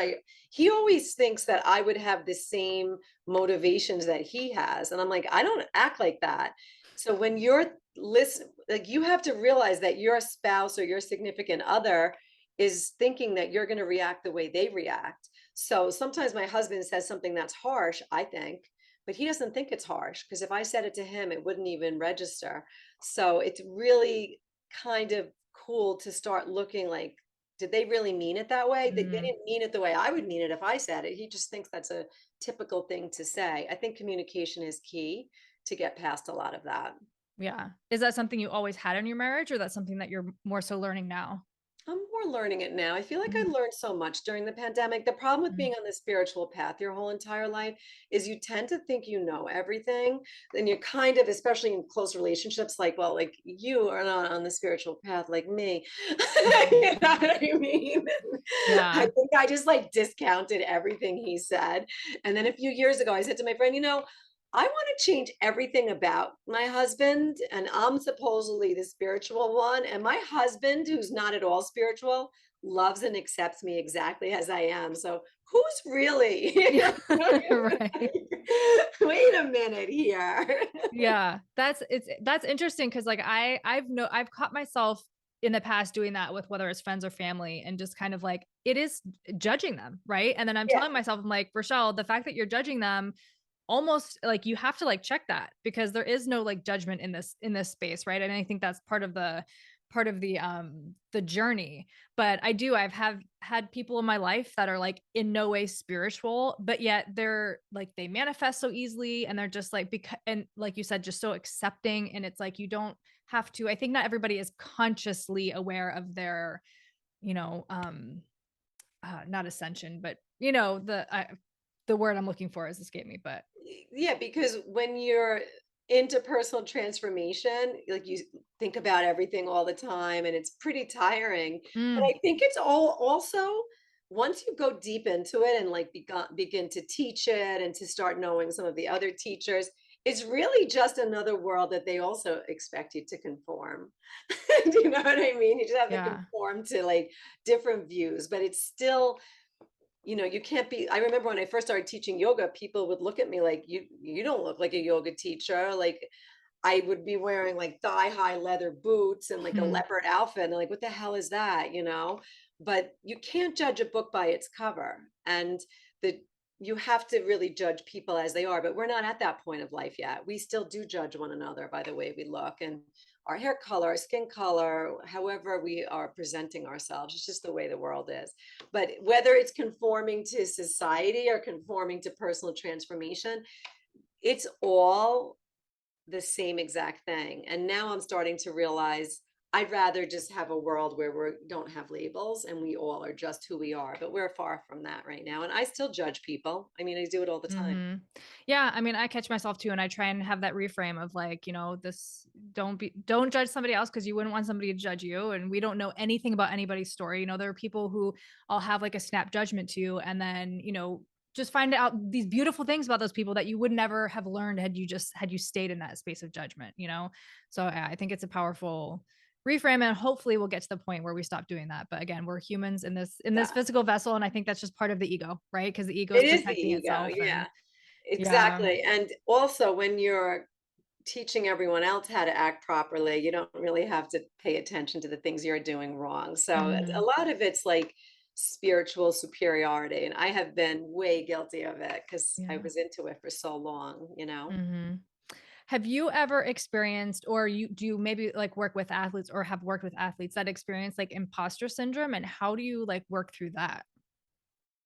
[SPEAKER 2] he always thinks that I would have the same motivations that he has. And I'm like, I don't act like that. So when you're listen, like you have to realize that your spouse or your significant other is thinking that you're going to react the way they react. So sometimes my husband says something that's harsh, I think, but he doesn't think it's harsh because if I said it to him, it wouldn't even register. So it's really kind of cool to start looking like did they really mean it that way? They
[SPEAKER 1] Mm,
[SPEAKER 2] didn't mean it the way I would mean it if I said it. He just thinks that's a typical thing to say. I think communication is key to get past a lot of that.
[SPEAKER 1] yeah. Is that something you always had in your marriage, or that's something that you're more so learning now?
[SPEAKER 2] I'm more learning it now. I feel like I
[SPEAKER 1] Mm,
[SPEAKER 2] learned so much during the pandemic. The problem with
[SPEAKER 1] mm,
[SPEAKER 2] being on the spiritual path your whole entire life is you tend to think you know everything. Then you're kind of, especially in close relationships, like, well, like you are not on the spiritual path like me.
[SPEAKER 1] mhm.
[SPEAKER 2] You know what I mean? I
[SPEAKER 1] Yeah.
[SPEAKER 2] think I just like discounted everything he said. And then a few years ago, I said to my friend, I want to change everything about my husband, and I'm supposedly the spiritual one. And my husband, who's not at all spiritual, loves and accepts me exactly as I am. So who's really?
[SPEAKER 1] Yeah. Right.
[SPEAKER 2] Wait a minute here.
[SPEAKER 1] Yeah, that's interesting because like I've caught myself in the past doing that with whether it's friends or family and just kind of like it is judging them, right? And then I'm
[SPEAKER 2] Yeah,
[SPEAKER 1] telling myself, I'm like, Rochelle, the fact that you're judging them almost like you have to like check that because there is no like judgment in this space, right? And I think that's part of the journey. But I've have had people in my life that are like in no way spiritual, but yet they're like they manifest so easily and they're just like because and like you said just so accepting, and it's like you don't have to. I think not everybody is consciously aware of their, you know, not ascension, but you know, the word I'm looking for is escape me, but
[SPEAKER 2] yeah, because when you're into personal transformation, like you think about everything all the time and it's pretty tiring. But
[SPEAKER 1] mm,
[SPEAKER 2] I think it's all also once you go deep into it and like begin to teach it and to start knowing some of the other teachers, it's really just another world that they also expect you to conform. Do you know what I mean? You just have to
[SPEAKER 1] yeah.
[SPEAKER 2] conform to like different views, but it's still, you can't be. I remember when I first started teaching yoga, people would look at me like, you don't look like a yoga teacher. Like I would be wearing like thigh-high leather boots and like a
[SPEAKER 1] Hmm.
[SPEAKER 2] leopard outfit. And like, what the hell is that? But you can't judge a book by its cover. And the you have to really judge people as they are, but we're not at that point of life yet. We still do judge one another by the way we look and our hair color, our skin color, however we are presenting ourselves. It's just the way the world is. But whether it's conforming to society or conforming to personal transformation, it's all the same exact thing. And now I'm starting to realize I'd rather just have a world where we don't have labels and we all are just who we are. But we're far from that right now. And I still judge people. I mean, I do it all the time.
[SPEAKER 1] Hmm. Yeah, I mean, I catch myself too, and I try and have that reframe of like, you know, this don't judge somebody else because you wouldn't want somebody to judge you, and we don't know anything about anybody's story. You know, there are people who I'll have like a snap judgment to, and then you know, just find out these beautiful things about those people that you would never have learned had you stayed in that space of judgment. You know, so yeah, I think it's a powerful reframe, and hopefully we'll get to the point where we stop doing that. But again, we're humans in this
[SPEAKER 2] Yeah.
[SPEAKER 1] physical vessel, and I think that's just part of the ego, right? Because the ego
[SPEAKER 2] It
[SPEAKER 1] is
[SPEAKER 2] is the
[SPEAKER 1] protecting
[SPEAKER 2] ego.
[SPEAKER 1] itself, and
[SPEAKER 2] Yeah,
[SPEAKER 1] yeah.
[SPEAKER 2] exactly. And also, when you're teaching everyone else how to act properly, you don't really have to pay attention to the things you're doing wrong. So a
[SPEAKER 1] Mhm.
[SPEAKER 2] lot of it's like spiritual superiority. And I have been way guilty of it because I
[SPEAKER 1] Yeah.
[SPEAKER 2] was into it for so long.
[SPEAKER 1] Mhm. Have you ever experienced, or you do you maybe like work with athletes or have worked with athletes that experience like imposter syndrome, and how do you like work through that?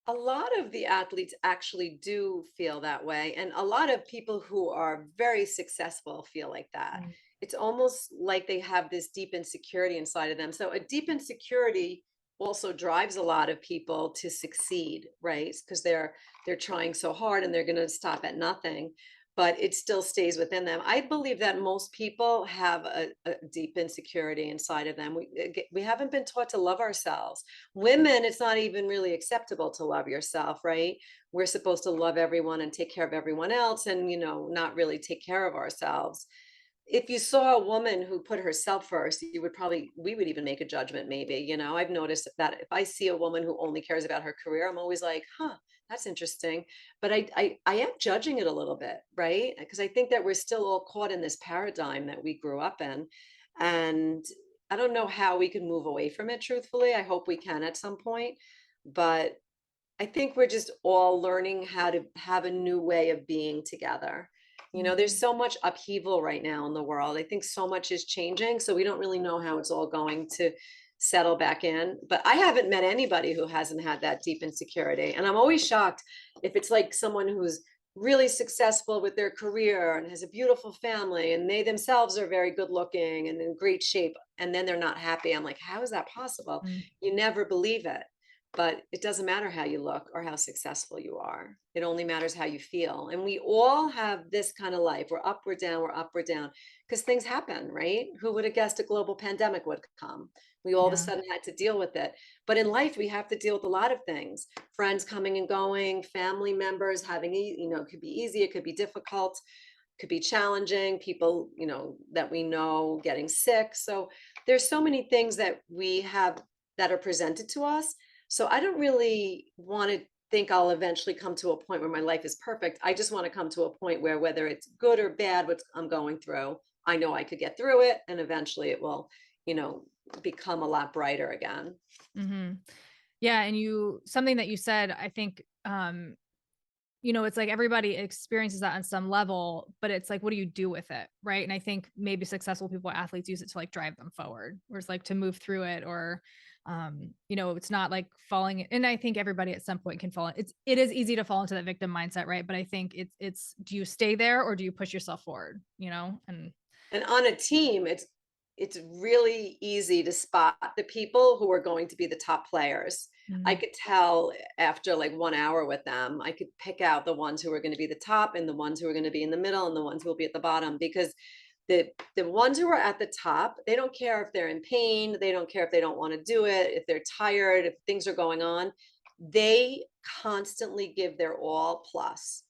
[SPEAKER 2] A lot of the athletes actually do feel that way. And a lot of people who are very successful feel like that.
[SPEAKER 1] Mm.
[SPEAKER 2] It's almost like they have this deep insecurity inside of them. So, a deep insecurity also drives a lot of people to succeed, right? Because they're trying so hard and they're going to stop at nothing, but it still stays within them. I believe that most people have a deep insecurity inside of them. We haven't been taught to love ourselves. Women, it's not even really acceptable to love yourself, right? We're supposed to love everyone and take care of everyone else and, not really take care of ourselves. If you saw a woman who put herself first, we would even make a judgment, maybe. I've noticed that if I see a woman who only cares about her career, I'm always like, huh, that's interesting. But I am judging it a little bit, right? Because I think that we're still all caught in this paradigm that we grew up in. And I don't know how we can move away from it, truthfully. I hope we can at some point. But I think we're just all learning how to have a new way of being together. There's
[SPEAKER 1] Mhm.
[SPEAKER 2] so much upheaval right now in the world. I think so much is changing, so we don't really know how it's all going to settle back in. But I haven't met anybody who hasn't had that deep insecurity. And I'm always shocked if it's like someone who's really successful with their career and has a beautiful family and they themselves are very good looking and in great shape and then they're not happy. I'm like, how is that possible?
[SPEAKER 1] Mm.
[SPEAKER 2] You never believe it. But it doesn't matter how you look or how successful you are. It only matters how you feel. And we all have this kind of life. We're up, we're down, we're up, we're down, because things happen, right? Who would have guessed a global pandemic would come? We all of a
[SPEAKER 1] Yeah.
[SPEAKER 2] sudden had to deal with it. But in life, we have to deal with a lot of things. Friends coming and going, family members having, it could be easy, it could be difficult, could be challenging, people, that we know getting sick. So there's so many things that we have that are presented to us. So I don't really want to think I'll eventually come to a point where my life is perfect. I just want to come to a point where whether it's good or bad, what I'm going through, I know I could get through it and eventually it will, you know, become a lot brighter again.
[SPEAKER 1] Hmm. Yeah. And something that you said, I think, it's like everybody experiences that on some level, but it's like, what do you do with it? Right. And I think maybe successful people, athletes use it to like drive them forward, or it's like to move through it, or, it's not like falling. And I think everybody at some point can fall. It is easy to fall into that victim mindset. Right. But I think do you stay there or do you push yourself forward, and
[SPEAKER 2] And on a team, it's really easy to spot the people who are going to be the top players. I
[SPEAKER 1] Mhm.
[SPEAKER 2] could tell after like 1 hour with them, I could pick out the ones who are going to be the top and the ones who are going to be in the middle and the ones who will be at the bottom because the ones who are at the top, they don't care if they're in pain, they don't care if they don't want to do it, if they're tired, if things are going on. They constantly give their all plus.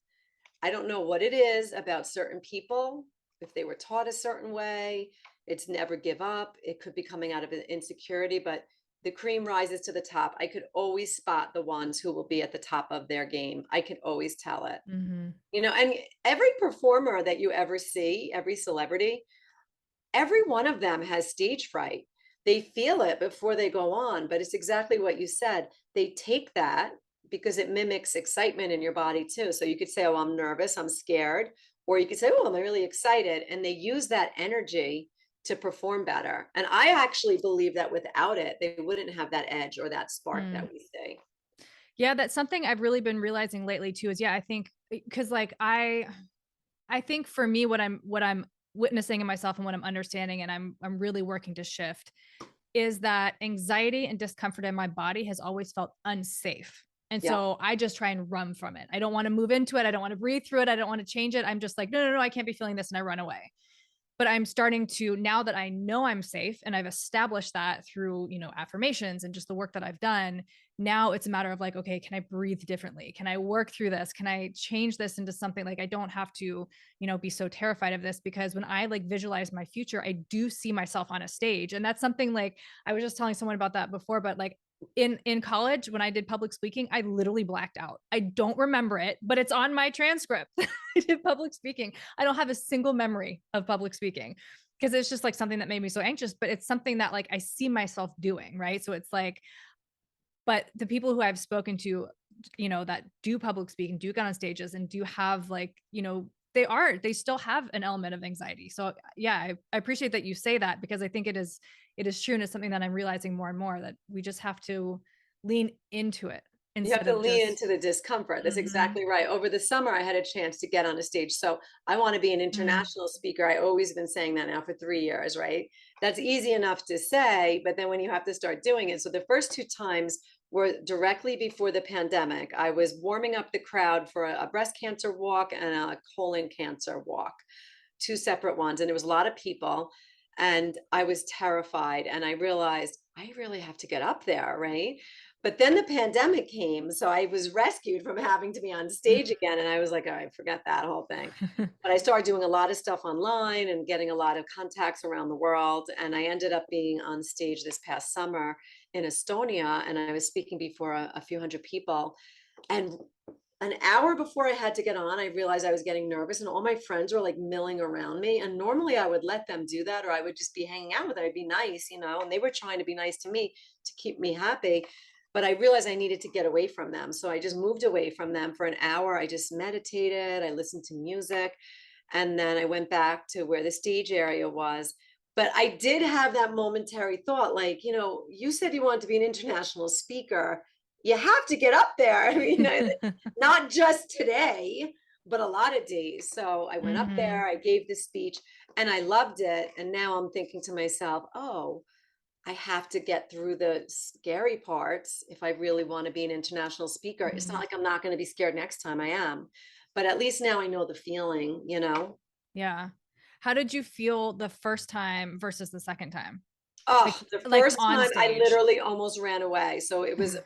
[SPEAKER 2] I don't know what it is about certain people. If they were taught a certain way, it's never give up. It could be coming out of an insecurity, but the cream rises to the top. I could always spot the ones who will be at the top of their game. I could always tell it.
[SPEAKER 1] Mhm.
[SPEAKER 2] And every performer that you ever see, every celebrity, every one of them has stage fright. They feel it before they go on, but it's exactly what you said. They take that because it mimics excitement in your body too. So you could say, "Oh, I'm nervous, I'm scared," or you could say, "Oh, I'm really excited." And they use that energy to perform better. And I actually believe that without it, they wouldn't have that edge or that spark
[SPEAKER 1] Mm.
[SPEAKER 2] that we see.
[SPEAKER 1] Yeah, that's something I've really been realizing lately too, is, yeah, I think because like I think for me, what I'm witnessing in myself and what I'm understanding, and I'm really working to shift, is that anxiety and discomfort in my body has always felt unsafe. And
[SPEAKER 2] Yeah.
[SPEAKER 1] so I just try and run from it. I don't want to move into it. I don't want to breathe through it. I don't want to change it. I'm just like, no, no, no, I can't be feeling this. And I run away. But I'm starting to, now that I know I'm safe and I've established that through, affirmations and just the work that I've done. Now it's a matter of like, okay, can I breathe differently? Can I work through this? Can I change this into something like I don't have to, be so terrified of this? Because when I like visualize my future, I do see myself on a stage. And that's something like I was just telling someone about that before, but like in college when I did public speaking, I literally blacked out. I don't remember it, but it's on my transcript. I did public speaking. I don't have a single memory of public speaking because it's just like something that made me so anxious, but it's something that like I see myself doing, right? So it's like, but the people who I've spoken to, that do public speaking, do get on stages and do have like, they still have an element of anxiety. So yeah, I appreciate that you say that because I think it is true. And it's something that I'm realizing more and more that we just have to lean into it
[SPEAKER 2] You have
[SPEAKER 1] instead
[SPEAKER 2] to
[SPEAKER 1] of
[SPEAKER 2] lean
[SPEAKER 1] just,
[SPEAKER 2] into the discomfort. That's
[SPEAKER 1] mhm,
[SPEAKER 2] exactly right. Over the summer, I had a chance to get on a stage. So I want to be an
[SPEAKER 1] mm,
[SPEAKER 2] international speaker. I always been saying that now for 3 years, right? That's easy enough to say, but then when you have to start doing it. So the first two times were directly before the pandemic. I was warming up the crowd for a breast cancer walk and a colon cancer walk, two separate ones. And there was a lot of people. And I was terrified. And I realized I really have to get up there, right? But then the pandemic came, so I was rescued from having to be on stage again, and I was like, "All right, forget that whole thing." But I started doing a lot of stuff online and getting a lot of contacts around the world, and I ended up being on stage this past summer in Estonia, and I was speaking before a few hundred people, and an hour before I had to get on, I realized I was getting nervous, and all my friends were like milling around me. And normally I would let them do that, or I would just be hanging out with them. I'd be nice, and they were trying to be nice to me to keep me happy. But I realized I needed to get away from them. So I just moved away from them for an hour. I just meditated, I listened to music, and then I went back to where the stage area was. But I did have that momentary thought, like, you said you wanted to be an international speaker. You have to get up there. I mean, not just today, but a lot of days. So I went up
[SPEAKER 1] mhm,
[SPEAKER 2] there, I gave the speech, and I loved it. And now I'm thinking to myself, oh, I have to get through the scary parts if I really want to be an international speaker. It's not
[SPEAKER 1] mhm.
[SPEAKER 2] like I'm not going to be scared next time I am, but at least now I know the feeling.
[SPEAKER 1] Yeah. How did you feel the first time versus the second time? Like
[SPEAKER 2] Oh, the
[SPEAKER 1] like
[SPEAKER 2] first
[SPEAKER 1] on
[SPEAKER 2] time I
[SPEAKER 1] stage?
[SPEAKER 2] literally almost ran away. So it was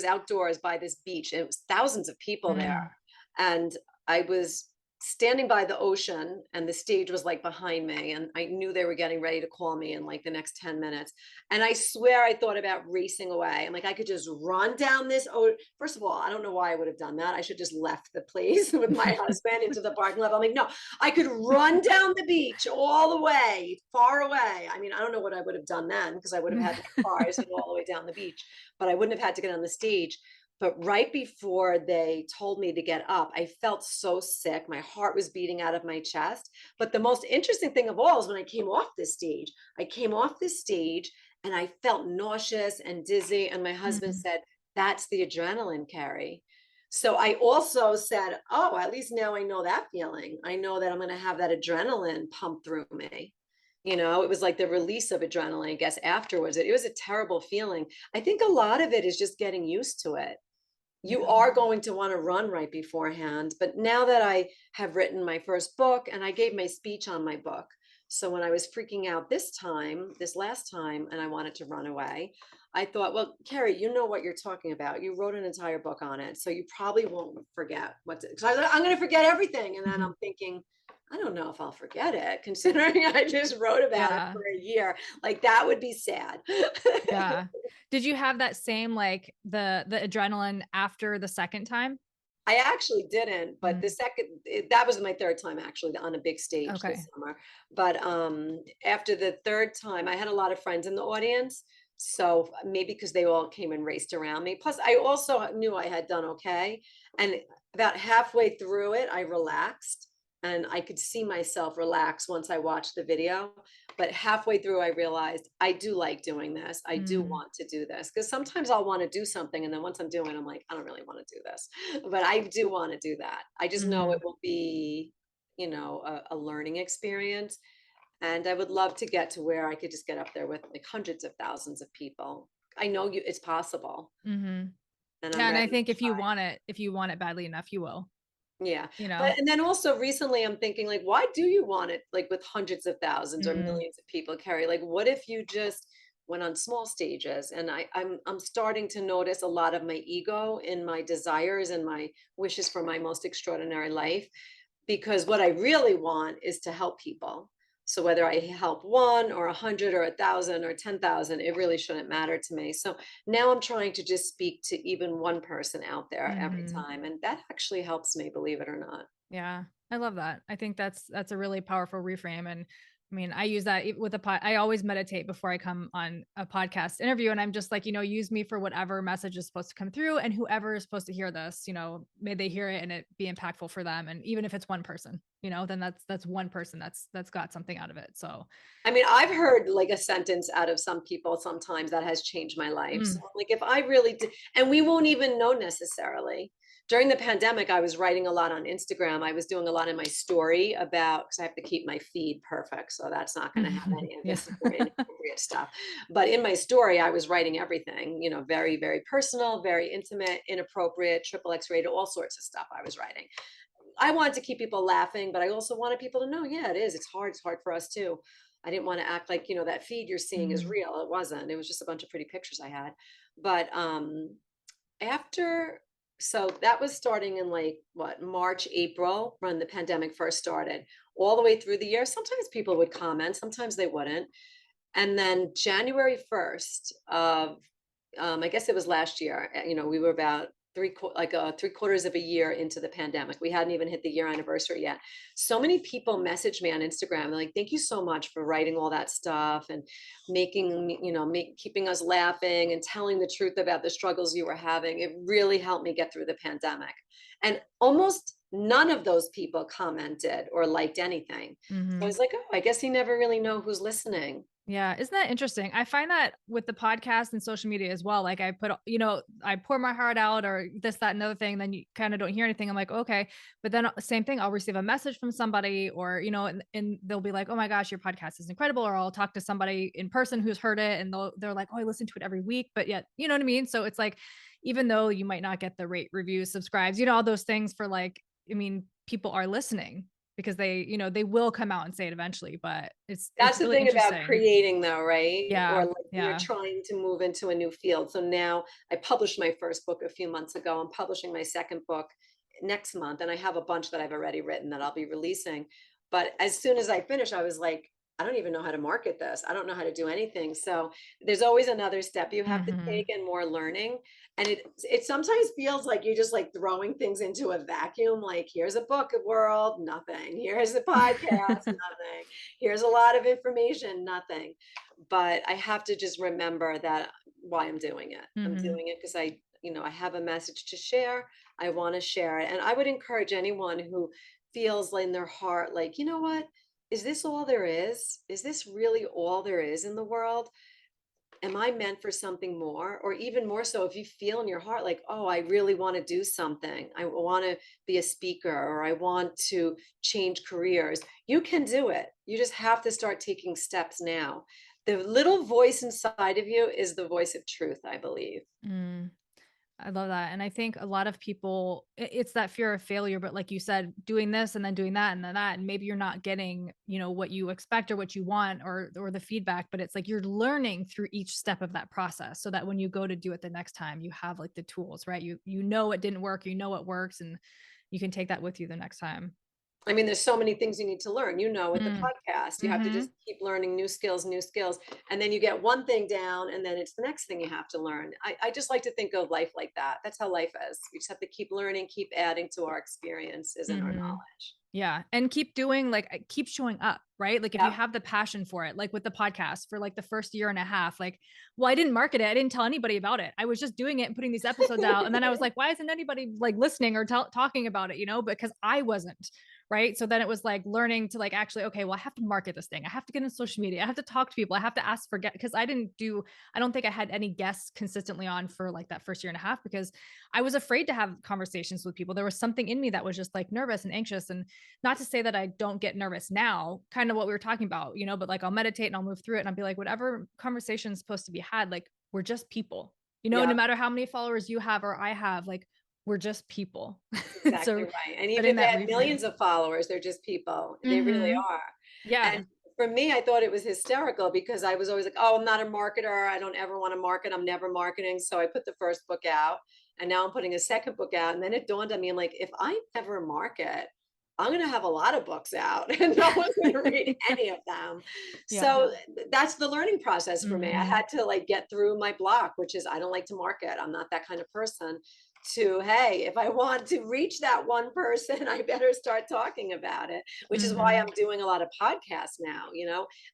[SPEAKER 2] outdoors by this beach. And it was thousands of people there.
[SPEAKER 1] Mm,
[SPEAKER 2] And I was standing by the ocean and the stage was like behind me, and I knew they were getting ready to call me in like the next 10 minutes. And I swear I thought about racing away. I'm like, I could just run down this. Oh, first of all, I don't know why I would have done that. I should just left the place with my husband into the parking lot. I'm like, no, I could run down the beach all the way, far away. I mean, I don't know what I would have done then because I would have had my cars and all the way down the beach, but I wouldn't have had to get on the stage. But right before they told me to get up, I felt so sick. My heart was beating out of my chest. But the most interesting thing of all is when I came off this stage, I came off this stage and I felt nauseous and dizzy. And my husband
[SPEAKER 1] Mhm.
[SPEAKER 2] said, "That's the adrenaline, Carrie." So I also said, "Oh, at least now I know that feeling. I know that I'm going to have that adrenaline pump through me." It was like the release of adrenaline, I guess, afterwards. It was a terrible feeling. I think a lot of it is just getting used to it. You
[SPEAKER 1] Yeah.
[SPEAKER 2] are going to want to run right beforehand. But now that I have written my first book and I gave my speech on my book. So when I was freaking out this last time, and I wanted to run away, I thought, well, Kerry, you know what you're talking about. You wrote an entire book on it. So you probably won't forget because I was like, I'm going to forget everything. And then
[SPEAKER 1] Mhm.
[SPEAKER 2] I'm thinking, I don't know if I'll forget it, considering I just wrote about it
[SPEAKER 1] Yeah.
[SPEAKER 2] for a year. Like that would be sad.
[SPEAKER 1] Yeah. Did you have that same, like, the adrenaline after the second time?
[SPEAKER 2] I actually didn't, but
[SPEAKER 1] Mm,
[SPEAKER 2] that was my third time actually on a big stage this
[SPEAKER 1] okay.
[SPEAKER 2] summer. But after the third time, I had a lot of friends in the audience. So maybe because they all came and raced around me. Plus, I also knew I had done okay. And about halfway through it, I relaxed and I could see myself relax once I watched the video. But halfway through, I realized I do like doing this. I do
[SPEAKER 1] Mm,
[SPEAKER 2] want to do this because sometimes I'll want to do something. And then once I'm doing it, I'm like, I don't really want to do this, but I do want to do that. I just know it
[SPEAKER 1] mhm.
[SPEAKER 2] will be, a learning experience. And I would love to get to where I could just get up there with like hundreds of thousands of people. I know it's possible
[SPEAKER 1] Mhm.
[SPEAKER 2] and I'm
[SPEAKER 1] Yeah, and I
[SPEAKER 2] ready
[SPEAKER 1] think
[SPEAKER 2] to try.
[SPEAKER 1] if you want it badly enough, you will,
[SPEAKER 2] Yeah.
[SPEAKER 1] you know?
[SPEAKER 2] But and then also recently I'm thinking like, why do you want it like with hundreds of thousands or
[SPEAKER 1] Mm,
[SPEAKER 2] millions of people, Carrie? Like, what if you just went on small stages? And I'm starting to notice a lot of my ego in my desires and my wishes for my most extraordinary life. Because what I really want is to help people. So whether I help one or 100 or 1,000 or 10,000, it really shouldn't matter to me. So now I'm trying to just speak to even one person out there every
[SPEAKER 1] mhm.
[SPEAKER 2] time. And that actually helps me, believe it or not.
[SPEAKER 1] Yeah, I love that. I think that's a really powerful reframe, and I mean, I use that with a pod. I always meditate before I come on a podcast interview, and I'm just like, use me for whatever message is supposed to come through, and whoever is supposed to hear this, may they hear it and it be impactful for them, and even if it's one person, then that's one person that's got something out of it. So,
[SPEAKER 2] I mean, I've heard like a sentence out of some people sometimes that has changed my life. So,
[SPEAKER 1] mm,
[SPEAKER 2] like, if I really did, and we won't even know necessarily. During the pandemic, I was writing a lot on Instagram. I was doing a lot in my story about because I have to keep my feed perfect. So that's not going to have any of
[SPEAKER 1] yeah,
[SPEAKER 2] this inappropriate stuff. But in my story, I was writing everything, very, very personal, very intimate, inappropriate, triple X rated, all sorts of stuff I was writing. I wanted to keep people laughing, but I also wanted people to know, yeah, it is. It's hard. It's hard for us too. I didn't want to act like, that feed you're seeing is
[SPEAKER 1] mhm,
[SPEAKER 2] real. It wasn't. It was just a bunch of pretty pictures I had. But after so that was starting in like what, March, April, when the pandemic first started, all the way through the year. Sometimes people would comment, sometimes they wouldn't. And then January 1st of, I guess it was last year, we were about three quarters of a year into the pandemic. We hadn't even hit the year anniversary yet. So many people messaged me on Instagram. They're like, thank you so much for writing all that stuff and keeping us laughing and telling the truth about the struggles you were having. It really helped me get through the pandemic. And almost none of those people commented or liked anything. So I
[SPEAKER 1] mhm.
[SPEAKER 2] was like, oh, I guess you never really know who's listening.
[SPEAKER 1] Yeah, isn't that interesting? I find that with the podcast and social media as well. Like I pour my heart out or this, that, and other thing, then you kind of don't hear anything. I'm like, okay. But then same thing, I'll receive a message from somebody or, and they'll be like, oh my gosh, your podcast is incredible. Or I'll talk to somebody in person who's heard it and they're like, oh, I listen to it every week. But yet, you know what I mean? So it's like, even though you might not get the rate, reviews, subscribes, all those things for like, I mean, people are listening because they will come out and say it eventually, but it's
[SPEAKER 2] That's the
[SPEAKER 1] really
[SPEAKER 2] thing about
[SPEAKER 1] interesting.
[SPEAKER 2] creating though, right? Or
[SPEAKER 1] Yeah,
[SPEAKER 2] like when you're
[SPEAKER 1] yeah.
[SPEAKER 2] trying to move into a new field. So now I published my first book a few months ago. I'm publishing my second book next month, and I have a bunch that I've already written that I'll be releasing. But as soon as I finish, I was like, I don't even know how to market this. I don't know how to do anything. So there's always another step you have to
[SPEAKER 1] Hmm.
[SPEAKER 2] take and more learning. And it sometimes feels like you're just like throwing things into a vacuum. Like here's a book world, nothing. Here's a podcast, nothing. Here's a lot of information, nothing. But I have to just remember that why I'm doing it. I'm
[SPEAKER 1] Hmm.
[SPEAKER 2] doing it because I have a message to share. I want to share it. And I would encourage anyone who feels like in their heart, like, you know what? Is this all there is? Is this really all there is in the world? Am I meant for something more? Or even more so, if you feel in your heart like, oh, I really want to do something. I want to be a speaker or I want to change careers. You can do it. You just have to start taking steps now. The little voice inside of you is the voice of truth, I believe.
[SPEAKER 1] Mm. I love that. And I think a lot of people, it's that fear of failure, but like you said, doing this and then doing that and then that, and maybe you're not getting, what you expect or what you want or the feedback, but it's like you're learning through each step of that process so that when you go to do it the next time, you have like the tools, right? You know it didn't work, you know it works, and you can take that with you the next time.
[SPEAKER 2] I mean, there's so many things you need to learn, with the
[SPEAKER 1] Mm.
[SPEAKER 2] podcast, you have to just
[SPEAKER 1] Mhm.
[SPEAKER 2] keep learning new skills. And then you get one thing down and then it's the next thing you have to learn. I just like to think of life like that. That's how life is. We just have to keep learning, keep adding to our experiences and our
[SPEAKER 1] Mhm.
[SPEAKER 2] knowledge.
[SPEAKER 1] Yeah, and keep doing keep showing up, right? Like if you
[SPEAKER 2] Yeah.
[SPEAKER 1] have the passion for it, like with the podcast for like the first year and a half, like, well, I didn't market it. I didn't tell anybody about it. I was just doing it and putting these episodes out. And then I was like, why isn't anybody like listening or talking about it, because I wasn't, right? So then it was like learning to like actually, okay, well, I have to market this thing. I have to get on social media. I have to talk to people. I have to ask for guests because I don't think I had any guests consistently on for like that first year and a half because I was afraid to have conversations with people. There was something in me that was just like nervous and anxious. And not to say that I don't get nervous now, kind of what we were talking about, but like I'll meditate and I'll move through it and I'll be like, whatever conversation is supposed to be had, like we're just people, no
[SPEAKER 2] Yeah.
[SPEAKER 1] matter how many followers you have or I have, like we're just people.
[SPEAKER 2] That's exactly
[SPEAKER 1] So
[SPEAKER 2] right. And even
[SPEAKER 1] setting
[SPEAKER 2] if they
[SPEAKER 1] that
[SPEAKER 2] had
[SPEAKER 1] reframe.
[SPEAKER 2] millions of followers, they're just people. They really
[SPEAKER 1] Hmm.
[SPEAKER 2] are. And
[SPEAKER 1] Yeah.
[SPEAKER 2] for me, I thought it was hysterical because I was always like, oh, I'm not a marketer. I don't ever want to market. I'm never marketing. So I put the first book out and now I'm putting a second book out. And then it dawned on me, I'm like, if I never market, I'm going to have a lot of books out and no one's going to read any of them.
[SPEAKER 1] Yeah.
[SPEAKER 2] So that's the learning process for me. I
[SPEAKER 1] Hmm.
[SPEAKER 2] had to like get through my block, which is I don't like to market. I'm not that kind of person to, hey, if I want to reach that one person, I better start talking about it, which is why
[SPEAKER 1] Hmm.
[SPEAKER 2] I'm doing a lot of podcasts now.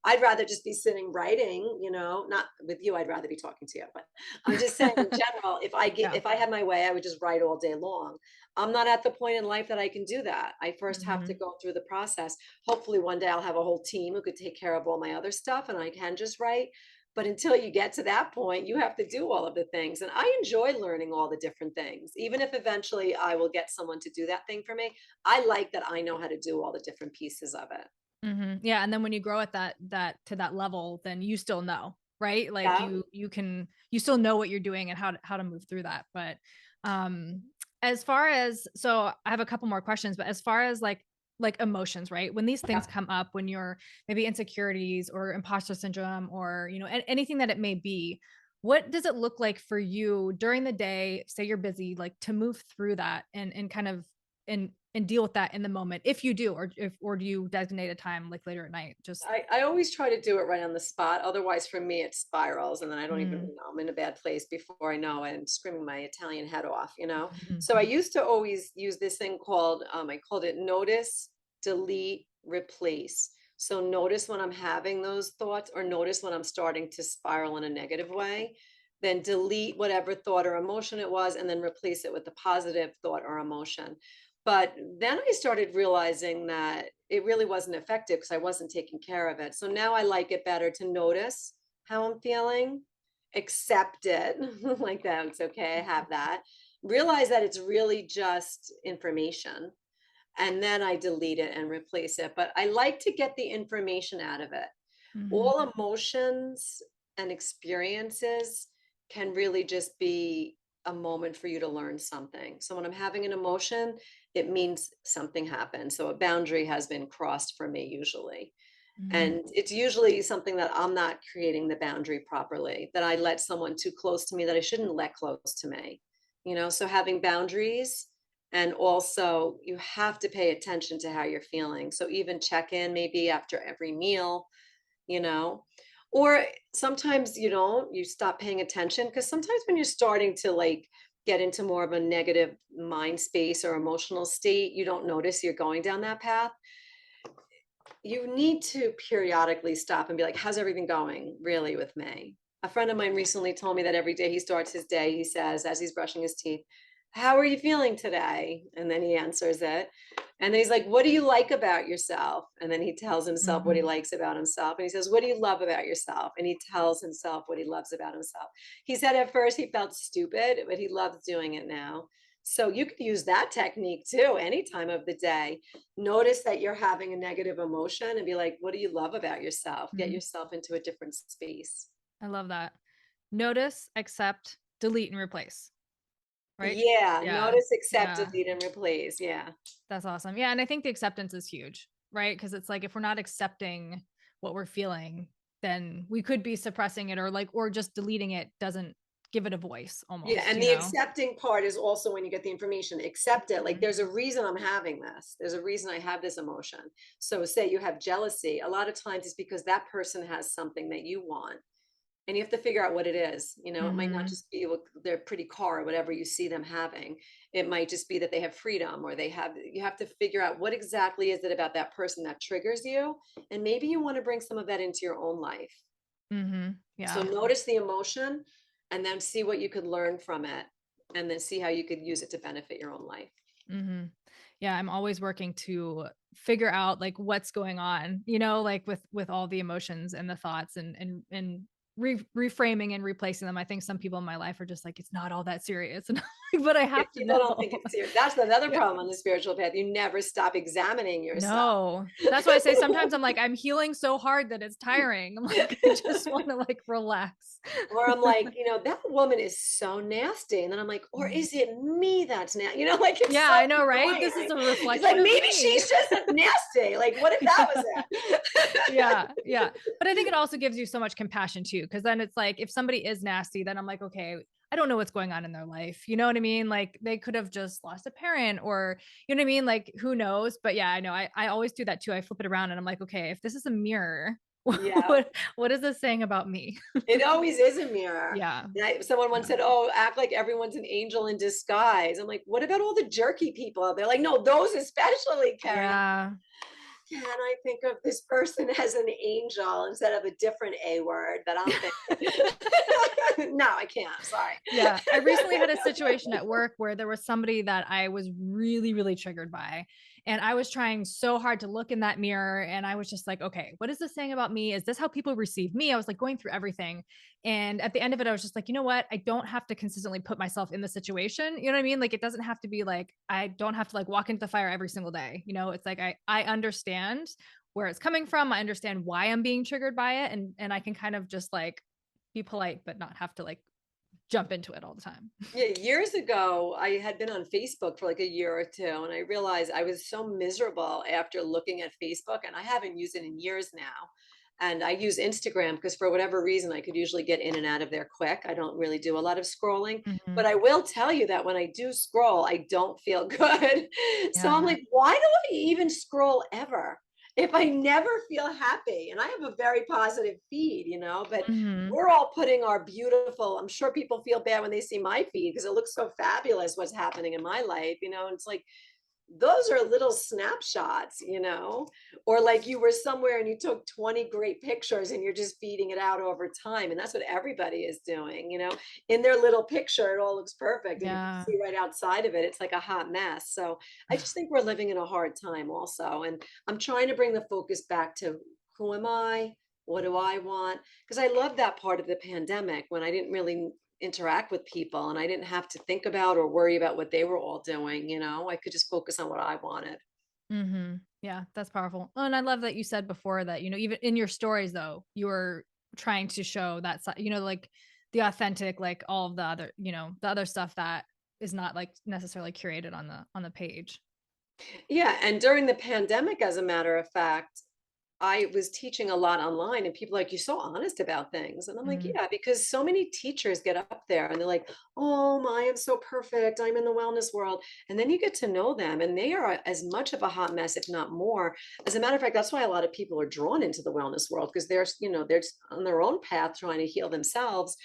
[SPEAKER 2] I'd rather just be sitting writing, not with you, I'd rather be talking to you, but I'm just saying in general,
[SPEAKER 1] Yeah.
[SPEAKER 2] if I had my way, I would just write all day long. I'm not at the point in life that I can do that. I first have to
[SPEAKER 1] Hmm.
[SPEAKER 2] go through the process. Hopefully one day I'll have a whole team who could take care of all my other stuff and I can just write. But until you get to that point, you have to do all of the things. And I enjoy learning all the different things. Even if eventually I will get someone to do that thing for me, I like that I know how to do all the different pieces of it.
[SPEAKER 1] Hmm. Yeah. And then when you grow at to that level, then you still know, right? Like
[SPEAKER 2] Yeah.
[SPEAKER 1] you still know what you're doing and how to move through that. But um as far as, so I have a couple more questions, but as far as like emotions, right? When these
[SPEAKER 2] Yeah.
[SPEAKER 1] things come up, when you're maybe insecurities or imposter syndrome or anything that it may be, what does it look like for you during the day, say you're busy, like to move through that and kind of and deal with that in the moment if you do, or do you designate a time like later at night? Just
[SPEAKER 2] I always try to do it right on the spot. Otherwise, for me, it spirals, and then I don't even
[SPEAKER 1] mm,
[SPEAKER 2] know I'm in a bad place before I know it, and screaming my Italian head off. So I
[SPEAKER 1] mhm,
[SPEAKER 2] used to always use this thing called I called it notice, delete, replace. So notice when I'm having those thoughts, or notice when I'm starting to spiral in a negative way. Then delete whatever thought or emotion it was, and then replace it with a positive thought or emotion. But then I started realizing that it really wasn't effective because I wasn't taking care of it. So now I like it better to notice how I'm feeling, accept it like that. It's okay. I have that. Realize that it's really just information. And then I delete it and replace it. But I like to get the information out of it.
[SPEAKER 1] mhm,
[SPEAKER 2] All emotions and experiences can really just be a moment for you to learn something. So when I'm having an emotion, it means something happened. So a boundary has been crossed for me usually.
[SPEAKER 1] mhm,
[SPEAKER 2] And it's usually something that I'm not creating the boundary properly, that I let someone too close to me that I shouldn't let close to me. So having boundaries And also, you have to pay attention to how you're feeling. So even check in maybe after every meal, you know, or sometimes you don't, you stop paying attention because sometimes when you're starting to like get into more of a negative mind space or emotional state, you don't notice you're going down that path. You need to periodically stop and be like, how's everything going really with me? A friend of mine recently told me that every day he starts his day, he says, as he's brushing his teeth, how are you feeling today? And then he answers it. And then he's like, what do you like about yourself? And then he tells himself what he
[SPEAKER 1] Mhm.
[SPEAKER 2] likes about himself. And he says, what do you love about yourself? And he tells himself what he loves about himself. He said at first he felt stupid, but he loves doing it now. So you could use that technique too, any time of the day. Notice that you're having a negative emotion and be like, what do you love about yourself? Get
[SPEAKER 1] Mhm.
[SPEAKER 2] yourself into a different space.
[SPEAKER 1] I love that. Notice, accept, delete, and replace, right?
[SPEAKER 2] Yeah,
[SPEAKER 1] Yeah.
[SPEAKER 2] notice, accept,
[SPEAKER 1] Yeah.
[SPEAKER 2] delete, and replace. Yeah.
[SPEAKER 1] That's awesome. Yeah, and I think the acceptance is huge, right? Because it's like if we're not accepting what we're feeling, then we could be suppressing it, or like or just deleting it doesn't give it a voice
[SPEAKER 2] Yeah.
[SPEAKER 1] almost,
[SPEAKER 2] And
[SPEAKER 1] you
[SPEAKER 2] the
[SPEAKER 1] know?
[SPEAKER 2] accepting part is also when you get the information, accept it. Like
[SPEAKER 1] Mhm.
[SPEAKER 2] there's a reason I'm having this. There's a reason I have this emotion. So say you have jealousy. A lot of times it's because that person has something that you want. And you have to figure out what it is. You know, it might not
[SPEAKER 1] Mhm.
[SPEAKER 2] just be their pretty car or whatever you see them having. It might just be that they have freedom or they have, you have to figure out what exactly is it about that person that triggers you. And maybe you want to bring some of that into your own life.
[SPEAKER 1] Mhm.
[SPEAKER 2] So
[SPEAKER 1] Yeah.
[SPEAKER 2] notice the emotion and then see what you could learn from it. And then see how you could use it to benefit your own life.
[SPEAKER 1] Mhm. Yeah, I'm always working to figure out like what's going on, like with all the emotions and the thoughts and reframing and replacing them. I think some people in my life are just like it's not all that serious and but I
[SPEAKER 2] Yeah,
[SPEAKER 1] have to
[SPEAKER 2] people
[SPEAKER 1] know.
[SPEAKER 2] don't think it's serious. That's another
[SPEAKER 1] Yeah.
[SPEAKER 2] problem on the spiritual path. You never stop examining yourself.
[SPEAKER 1] No. That's why I say sometimes I'm like I'm healing so hard that it's tiring. I'm like I just want to like relax.
[SPEAKER 2] Or I'm like, that woman is so nasty. And then I'm like, or
[SPEAKER 1] Mhm.
[SPEAKER 2] is it me that's nasty? Like it's
[SPEAKER 1] Yeah,
[SPEAKER 2] so
[SPEAKER 1] I know, right? This is
[SPEAKER 2] annoying.
[SPEAKER 1] a
[SPEAKER 2] It's
[SPEAKER 1] reflection
[SPEAKER 2] like
[SPEAKER 1] of
[SPEAKER 2] maybe
[SPEAKER 1] me.
[SPEAKER 2] she's just nasty. Like, what if that was it?
[SPEAKER 1] Yeah, yeah. But I think it also gives you so much compassion too, because then it's like if somebody is nasty, then I'm like, okay, I don't know what's going on in their life. You know what I mean? Like they could have just lost a parent or you know what I mean? Like who knows? But yeah, I know. I always do that too. I flip it around and I'm like, okay, if this is a mirror,
[SPEAKER 2] Yeah,
[SPEAKER 1] what is this saying about me?
[SPEAKER 2] it always is a mirror.
[SPEAKER 1] Yeah.
[SPEAKER 2] And someone once
[SPEAKER 1] Yeah.
[SPEAKER 2] said, oh, act like everyone's an angel in disguise. I'm like, what about all the jerky people out there? Like, no, those especially, Karen.
[SPEAKER 1] Yeah.
[SPEAKER 2] Can I think of this person as an angel instead of a different A word that I'm thinking? No, I can't. Sorry.
[SPEAKER 1] Yeah, I recently had a situation at work where there was somebody that I was really, really triggered by. And I was trying so hard to look in that mirror. And I was just like, okay, what is this saying about me? Is this how people receive me? I was like going through everything. And at the end of it, I was just like, you know what? I don't have to consistently put myself in the situation. You know what I mean? Like, it doesn't have to be like, I don't have to like walk into the fire every single day. It's like, I understand where it's coming from. I understand why I'm being triggered by it. And I can kind of just like, be polite, but not have to like jump into it all the time.
[SPEAKER 2] Yeah, years ago, I had been on Facebook for like a year or two, and I realized I was so miserable after looking at Facebook, and I haven't used it in years now. And I use Instagram because for whatever reason, I could usually get in and out of there quick. I don't really do a lot of scrolling, but
[SPEAKER 1] Mhm.
[SPEAKER 2] I will tell you that when I do scroll, I don't feel good. So I'm
[SPEAKER 1] Yeah.
[SPEAKER 2] like, why do I even scroll ever? If I never feel happy, and I have a very positive feed, but
[SPEAKER 1] Mhm.
[SPEAKER 2] we're all putting our beautiful, I'm sure people feel bad when they see my feed because it looks so fabulous what's happening in my life, and it's like those are little snapshots, or like you were somewhere and you took 20 great pictures and you're just feeding it out over time. And that's what everybody is doing, in their little picture, it all looks perfect. And if you
[SPEAKER 1] Yeah.
[SPEAKER 2] see right outside of it, it's like a hot mess. So I just think we're living in a hard time also. And I'm trying to bring the focus back to who am I? What do I want? Because I love that part of the pandemic when I didn't really interact with people and I didn't have to think about or worry about what they were all doing, I could just focus on what I wanted.
[SPEAKER 1] Mhm. Yeah, that's powerful. Oh, and I love that you said before that, even in your stories though, you were trying to show that side, like the authentic, like all of the other, the other stuff that is not like necessarily curated on the page.
[SPEAKER 2] Yeah, and during the pandemic, as a matter of fact, I was teaching a lot online and people are like, you're so honest about things. And I'm like,
[SPEAKER 1] Mm,
[SPEAKER 2] yeah, because so many teachers get up there and they're like, oh, I am so perfect. I'm in the wellness world. And then you get to know them and they are as much of a hot mess, if not more. As a matter of fact, that's why a lot of people are drawn into the wellness world because they're just on their own path trying to heal themselves.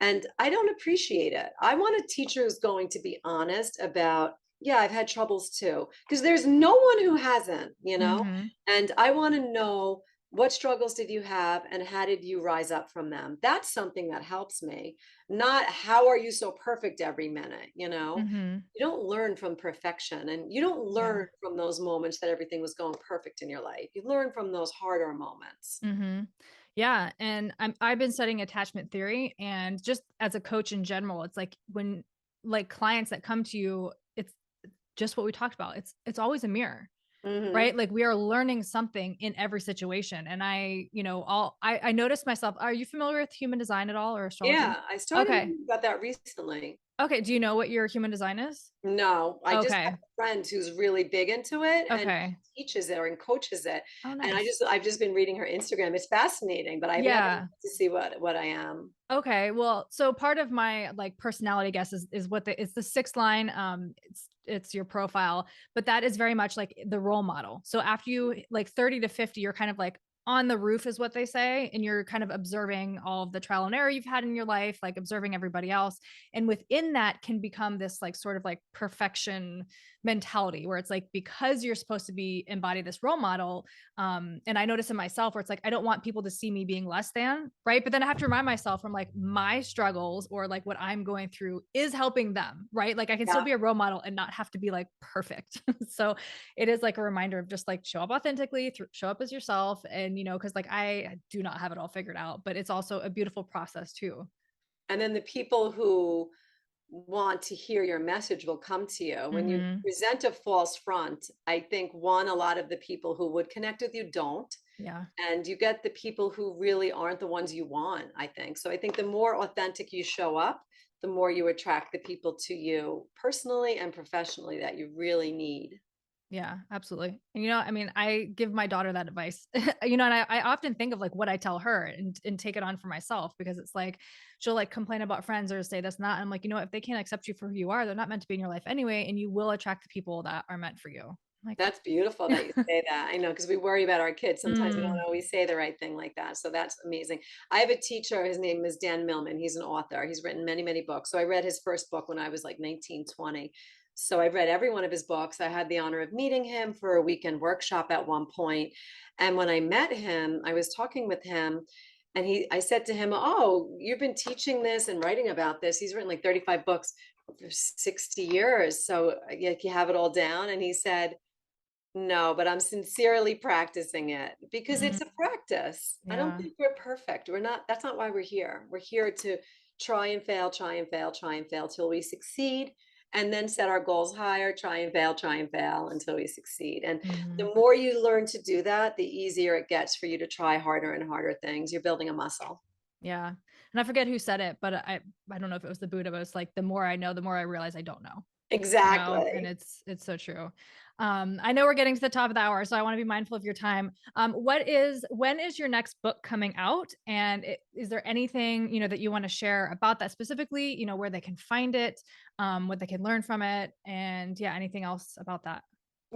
[SPEAKER 2] And I don't appreciate it. I want a teacher who's going to be honest about, yeah, I've had troubles too, because there's no one who hasn't.
[SPEAKER 1] mhm,
[SPEAKER 2] And I want to know what struggles did you have and how did you rise up from them? That's something that helps me, not how are you so perfect every minute?
[SPEAKER 1] mhm.
[SPEAKER 2] You don't learn from perfection and you don't
[SPEAKER 1] Yeah.
[SPEAKER 2] learn from those moments that everything was going perfect in your life. You learn from those harder moments.
[SPEAKER 1] Mhm. Yeah, and I've been studying attachment theory, and just as a coach in general, it's like when like clients that come to you, it's just what we talked about. It's always a mirror.
[SPEAKER 2] Hmm.
[SPEAKER 1] Right? Like we are learning something in every situation. And I noticed myself. Are you familiar with human design at all or astrology?
[SPEAKER 2] Yeah, I started
[SPEAKER 1] Okay.
[SPEAKER 2] learning about that recently.
[SPEAKER 1] Okay. Do you know what your human design is?
[SPEAKER 2] No, I just have
[SPEAKER 1] Okay.
[SPEAKER 2] a friend who's really big into it, and
[SPEAKER 1] Okay.
[SPEAKER 2] she teaches it and coaches it,
[SPEAKER 1] Oh,
[SPEAKER 2] and
[SPEAKER 1] nice.
[SPEAKER 2] I've just been reading her Instagram. It's fascinating, but I've never
[SPEAKER 1] Yeah.
[SPEAKER 2] looked to see what I am.
[SPEAKER 1] Okay, well, so part of my, like, personality, I guess, is what it's the 6th line, it's your profile, but that is very much like the role model. So after you like 30 to 50, you're kind of like on the roof is what they say, and you're kind of observing all of the trial and error you've had in your life, like observing everybody else, and within that can become this like sort of like perfection mentality where it's like because you're supposed to be embody this role model, and I notice in myself where it's like I don't want people to see me being less than, right? But then I have to remind myself from like my struggles or like what I'm going through is helping them, right? Like I can still
[SPEAKER 2] Yeah.
[SPEAKER 1] be a role model and not have to be like perfect. So it is like a reminder of just like show up authentically, show up as yourself, and because like I do not have it all figured out, but it's also a beautiful process too.
[SPEAKER 2] And then the people who want to hear your message will come to you. When you
[SPEAKER 1] Hmm.
[SPEAKER 2] present a false front, I think a lot of the people who would connect with you don't.
[SPEAKER 1] Yeah.
[SPEAKER 2] And you get the people who really aren't the ones you want, I think. So I think the more authentic you show up, the more you attract the people to you personally and professionally that you really need.
[SPEAKER 1] Yeah, absolutely. And I mean, I give my daughter that advice, and I often think of like what I tell her and take it on for myself because it's like she'll like complain about friends or say that's not. And I'm like, if they can't accept you for who you are, they're not meant to be in your life anyway, and you will attract the people that are meant for you. Like,
[SPEAKER 2] That's beautiful that you say that. I know because we worry about our kids. Sometimes we don't
[SPEAKER 1] mm,
[SPEAKER 2] always say the right thing like that. So that's amazing. I have a teacher. His name is Dan Millman. He's an author. He's written many, many books. So I read his first book when I was like 19, 20. So I've read every one of his books. I had the honor of meeting him for a weekend workshop at one point. And when I met him, I was talking with him and I said to him, oh, you've been teaching this and writing about this. He's written like 35 books for 60 years. So you have it all down. And he said, no, but I'm sincerely practicing it because
[SPEAKER 1] mm,
[SPEAKER 2] it's a practice. I don't
[SPEAKER 1] yeah,
[SPEAKER 2] think we're perfect. We're not, that's not why we're here. We're here to try and fail, try and fail, try and fail till we succeed, and then set our goals higher, try and fail until we succeed. And
[SPEAKER 1] mhm.
[SPEAKER 2] the more you learn to do that, the easier it gets for you to try harder and harder things. You're building a muscle.
[SPEAKER 1] Yeah. And I forget who said it, but I don't know if it was the Buddha, but it's like the more I know, the more I realize I don't know. And
[SPEAKER 2] Exactly.
[SPEAKER 1] it's so true. I know we're getting to the top of the hour, so I want to be mindful of your time. When is your next book coming out? And is there anything, that you want to share about that specifically, where they can find it, what they can learn from it, and yeah, anything else about that?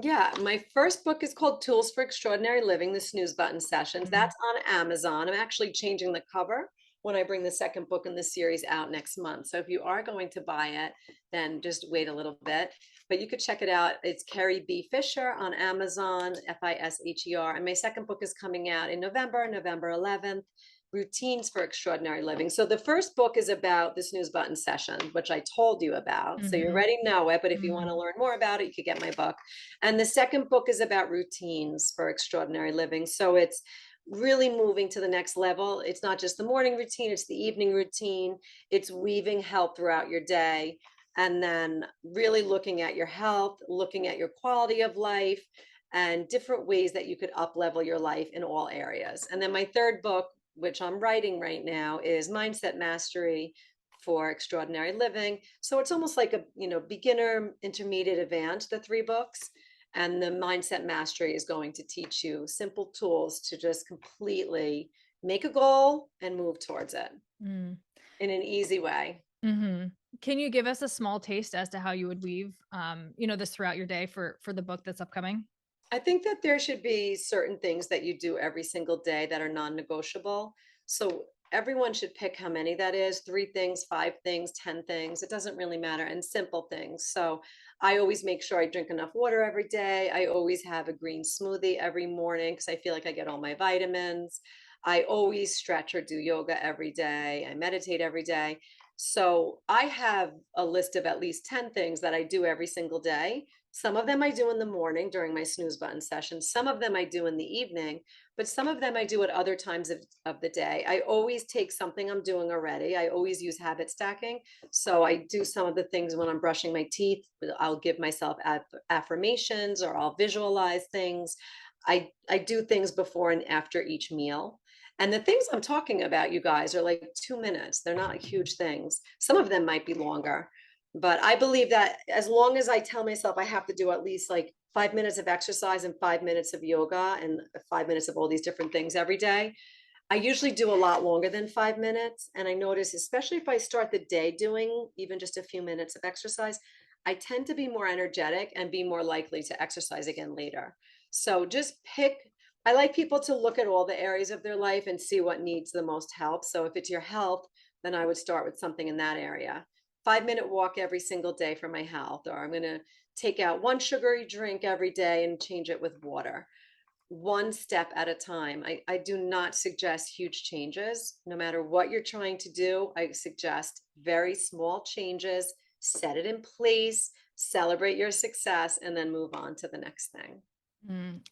[SPEAKER 2] Yeah, my first book is called Tools for Extraordinary Living, the Snooze Button Sessions.
[SPEAKER 1] Mhm.
[SPEAKER 2] That's on Amazon. I'm actually changing the cover when I bring the second book in the series out next month. So if you are going to buy it, then just wait a little bit. But you could check it out. It's Kerry B. Fisher on Amazon, Fisher. And my second book is coming out in November, November 11th. Routines for Extraordinary Living. So the first book is about the snooze button session, which I told you about. So you
[SPEAKER 1] Mhm.
[SPEAKER 2] already know it, but if you want to
[SPEAKER 1] Mhm.
[SPEAKER 2] learn more about it, you could get my book. And the second book is about routines for extraordinary living. So it's really moving to the next level. It's not just the morning routine, it's the evening routine. It's weaving health throughout your day and then really looking at your health, looking at your quality of life and different ways that you could up level your life in all areas. And then my third book, which I'm writing right now, is Mindset Mastery for Extraordinary Living. So it's almost like a beginner, intermediate, advanced, the three books. And the mindset mastery is going to teach you simple tools to just completely make a goal and move towards it
[SPEAKER 1] Mm.
[SPEAKER 2] in an easy way.
[SPEAKER 1] Hmm. Can you give us a small taste as to how you would weave, this throughout your day for the book that's upcoming?
[SPEAKER 2] I think that there should be certain things that you do every single day that are non-negotiable. So everyone should pick how many that is, 3 things, 5 things, 10 things. It doesn't really matter. And simple things. So I always make sure I drink enough water every day. I always have a green smoothie every morning because I feel like I get all my vitamins. I always stretch or do yoga every day. I meditate every day. So I have a list of at least 10 things that I do every single day. Some of them I do in the morning during my snooze button session. Some of them I do in the evening, but some of them I do at other times of the day. I always take something I'm doing already. I always use habit stacking. So I do some of the things when I'm brushing my teeth. I'll give myself affirmations or I'll visualize things. I do things before and after each meal. And the things I'm talking about, you guys, are like 2 minutes. They're not huge things. Some of them might be longer. But I believe that as long as I tell myself I have to do at least like 5 minutes of exercise and 5 minutes of yoga and 5 minutes of all these different things every day, I usually do a lot longer than 5 minutes. And I notice, especially if I start the day doing even just a few minutes of exercise, I tend to be more energetic and be more likely to exercise again later. So just pick, I like people to look at all the areas of their life and see what needs the most help. So if it's your health, then I would start with something in that area. 5 minute walk every single day for my health, or I'm going to take out one sugary drink every day and change it with water, one step at a time. I do not suggest huge changes. No matter what you're trying to do, I suggest very small changes, set it in place, celebrate your success, and then move on to the next thing.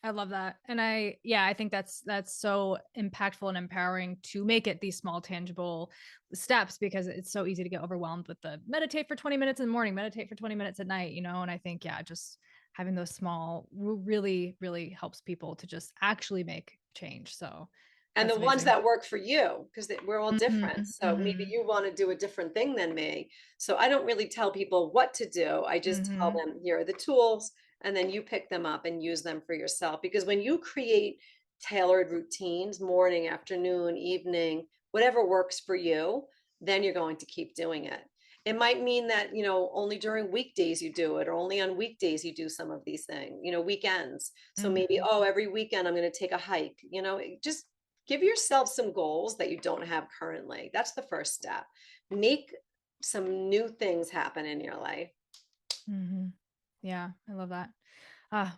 [SPEAKER 1] I love that. And I think that's so impactful and empowering to make it these small tangible steps, because it's so easy to get overwhelmed with the meditate for 20 minutes in the morning, meditate for 20 minutes at night, and I think, yeah, just having those small really, really helps people to just actually make change. So
[SPEAKER 2] And
[SPEAKER 1] that's
[SPEAKER 2] the ones
[SPEAKER 1] amazing.
[SPEAKER 2] that work for you, because we're all different.
[SPEAKER 1] Mhm,
[SPEAKER 2] So maybe
[SPEAKER 1] mhm,
[SPEAKER 2] you want to do a different thing than me. So I don't really tell people what to do. I just tell
[SPEAKER 1] mhm,
[SPEAKER 2] them, here are the tools, and then you pick them up and use them for yourself. Because when you create tailored routines, morning, afternoon, evening, whatever works for you, then you're going to keep doing it. It might mean that, only during weekdays you do it, or only on weekdays you do some of these things, weekends. So maybe,
[SPEAKER 1] mhm.
[SPEAKER 2] oh, every weekend I'm going to take a hike, just give yourself some goals that you don't have currently. That's the first step. Make some new things happen in your life.
[SPEAKER 1] Mhm. Yeah, I love that.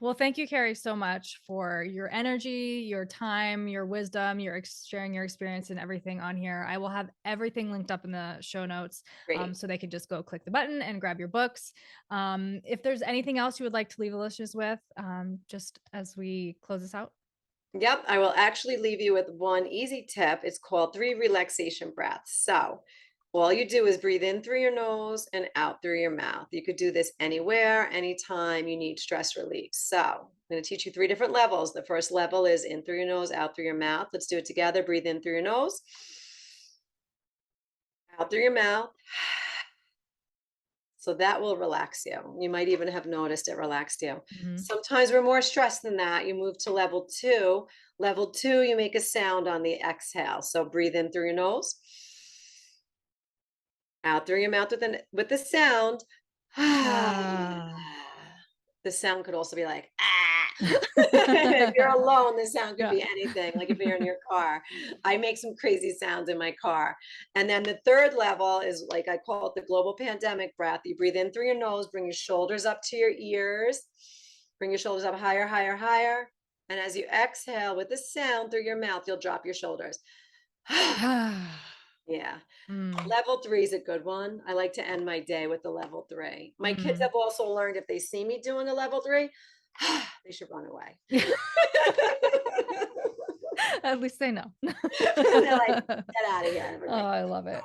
[SPEAKER 1] Well, thank you, Carrie, so much for your energy, your time, your wisdom, sharing your experience and everything on here. I will have everything linked up in the show notes,
[SPEAKER 2] Great.
[SPEAKER 1] so they can just go click the button and grab your books. If there's anything else you would like to leave the listeners with, just as we close this out.
[SPEAKER 2] Yep, I will actually leave you with one easy tip. It's called 3 relaxation breaths. So, all you do is breathe in through your nose and out through your mouth. You could do this anywhere, anytime you need stress relief. So, I'm going to teach you 3 different levels. The first level is in through your nose, out through your mouth. Let's do it together. Breathe in through your nose, out through your mouth. So that will relax you. You might even have noticed it relaxed you.
[SPEAKER 1] Mhm.
[SPEAKER 2] Sometimes we're more stressed than that. You move to level two. Level two, you make a sound on the exhale. So breathe in through your nose, out through your mouth with the sound.
[SPEAKER 1] Ah.
[SPEAKER 2] The sound could also be like, ah. If you're alone, the sound could
[SPEAKER 1] Yeah.
[SPEAKER 2] be anything, like if you're in your car. I make some crazy sounds in my car. And then the third level is like I call it the global pandemic breath. You breathe in through your nose, bring your shoulders up to your ears, bring your shoulders up higher, higher, higher. And as you exhale with the sound through your mouth, you'll drop your shoulders. Yeah.
[SPEAKER 1] Mm,
[SPEAKER 2] Level three is a good one. I like to end my day with the level three. My kids
[SPEAKER 1] mm.
[SPEAKER 2] have also learned if they see me doing a level three, they should run away.
[SPEAKER 1] At least they know.
[SPEAKER 2] They're like, get out of here. And I'm
[SPEAKER 1] Oh,
[SPEAKER 2] like,
[SPEAKER 1] I love it.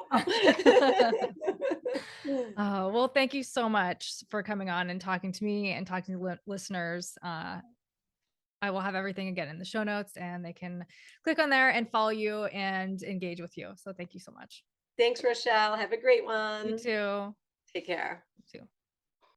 [SPEAKER 2] "No."
[SPEAKER 1] Oh, well, thank you so much for coming on and talking to me and talking to listeners. I will have everything again in the show notes, and they can click on there and follow you and engage with you. So thank you so much.
[SPEAKER 2] Thanks, Rochelle. Have a great
[SPEAKER 1] You
[SPEAKER 2] one.
[SPEAKER 1] too.
[SPEAKER 2] Take care.
[SPEAKER 1] You too.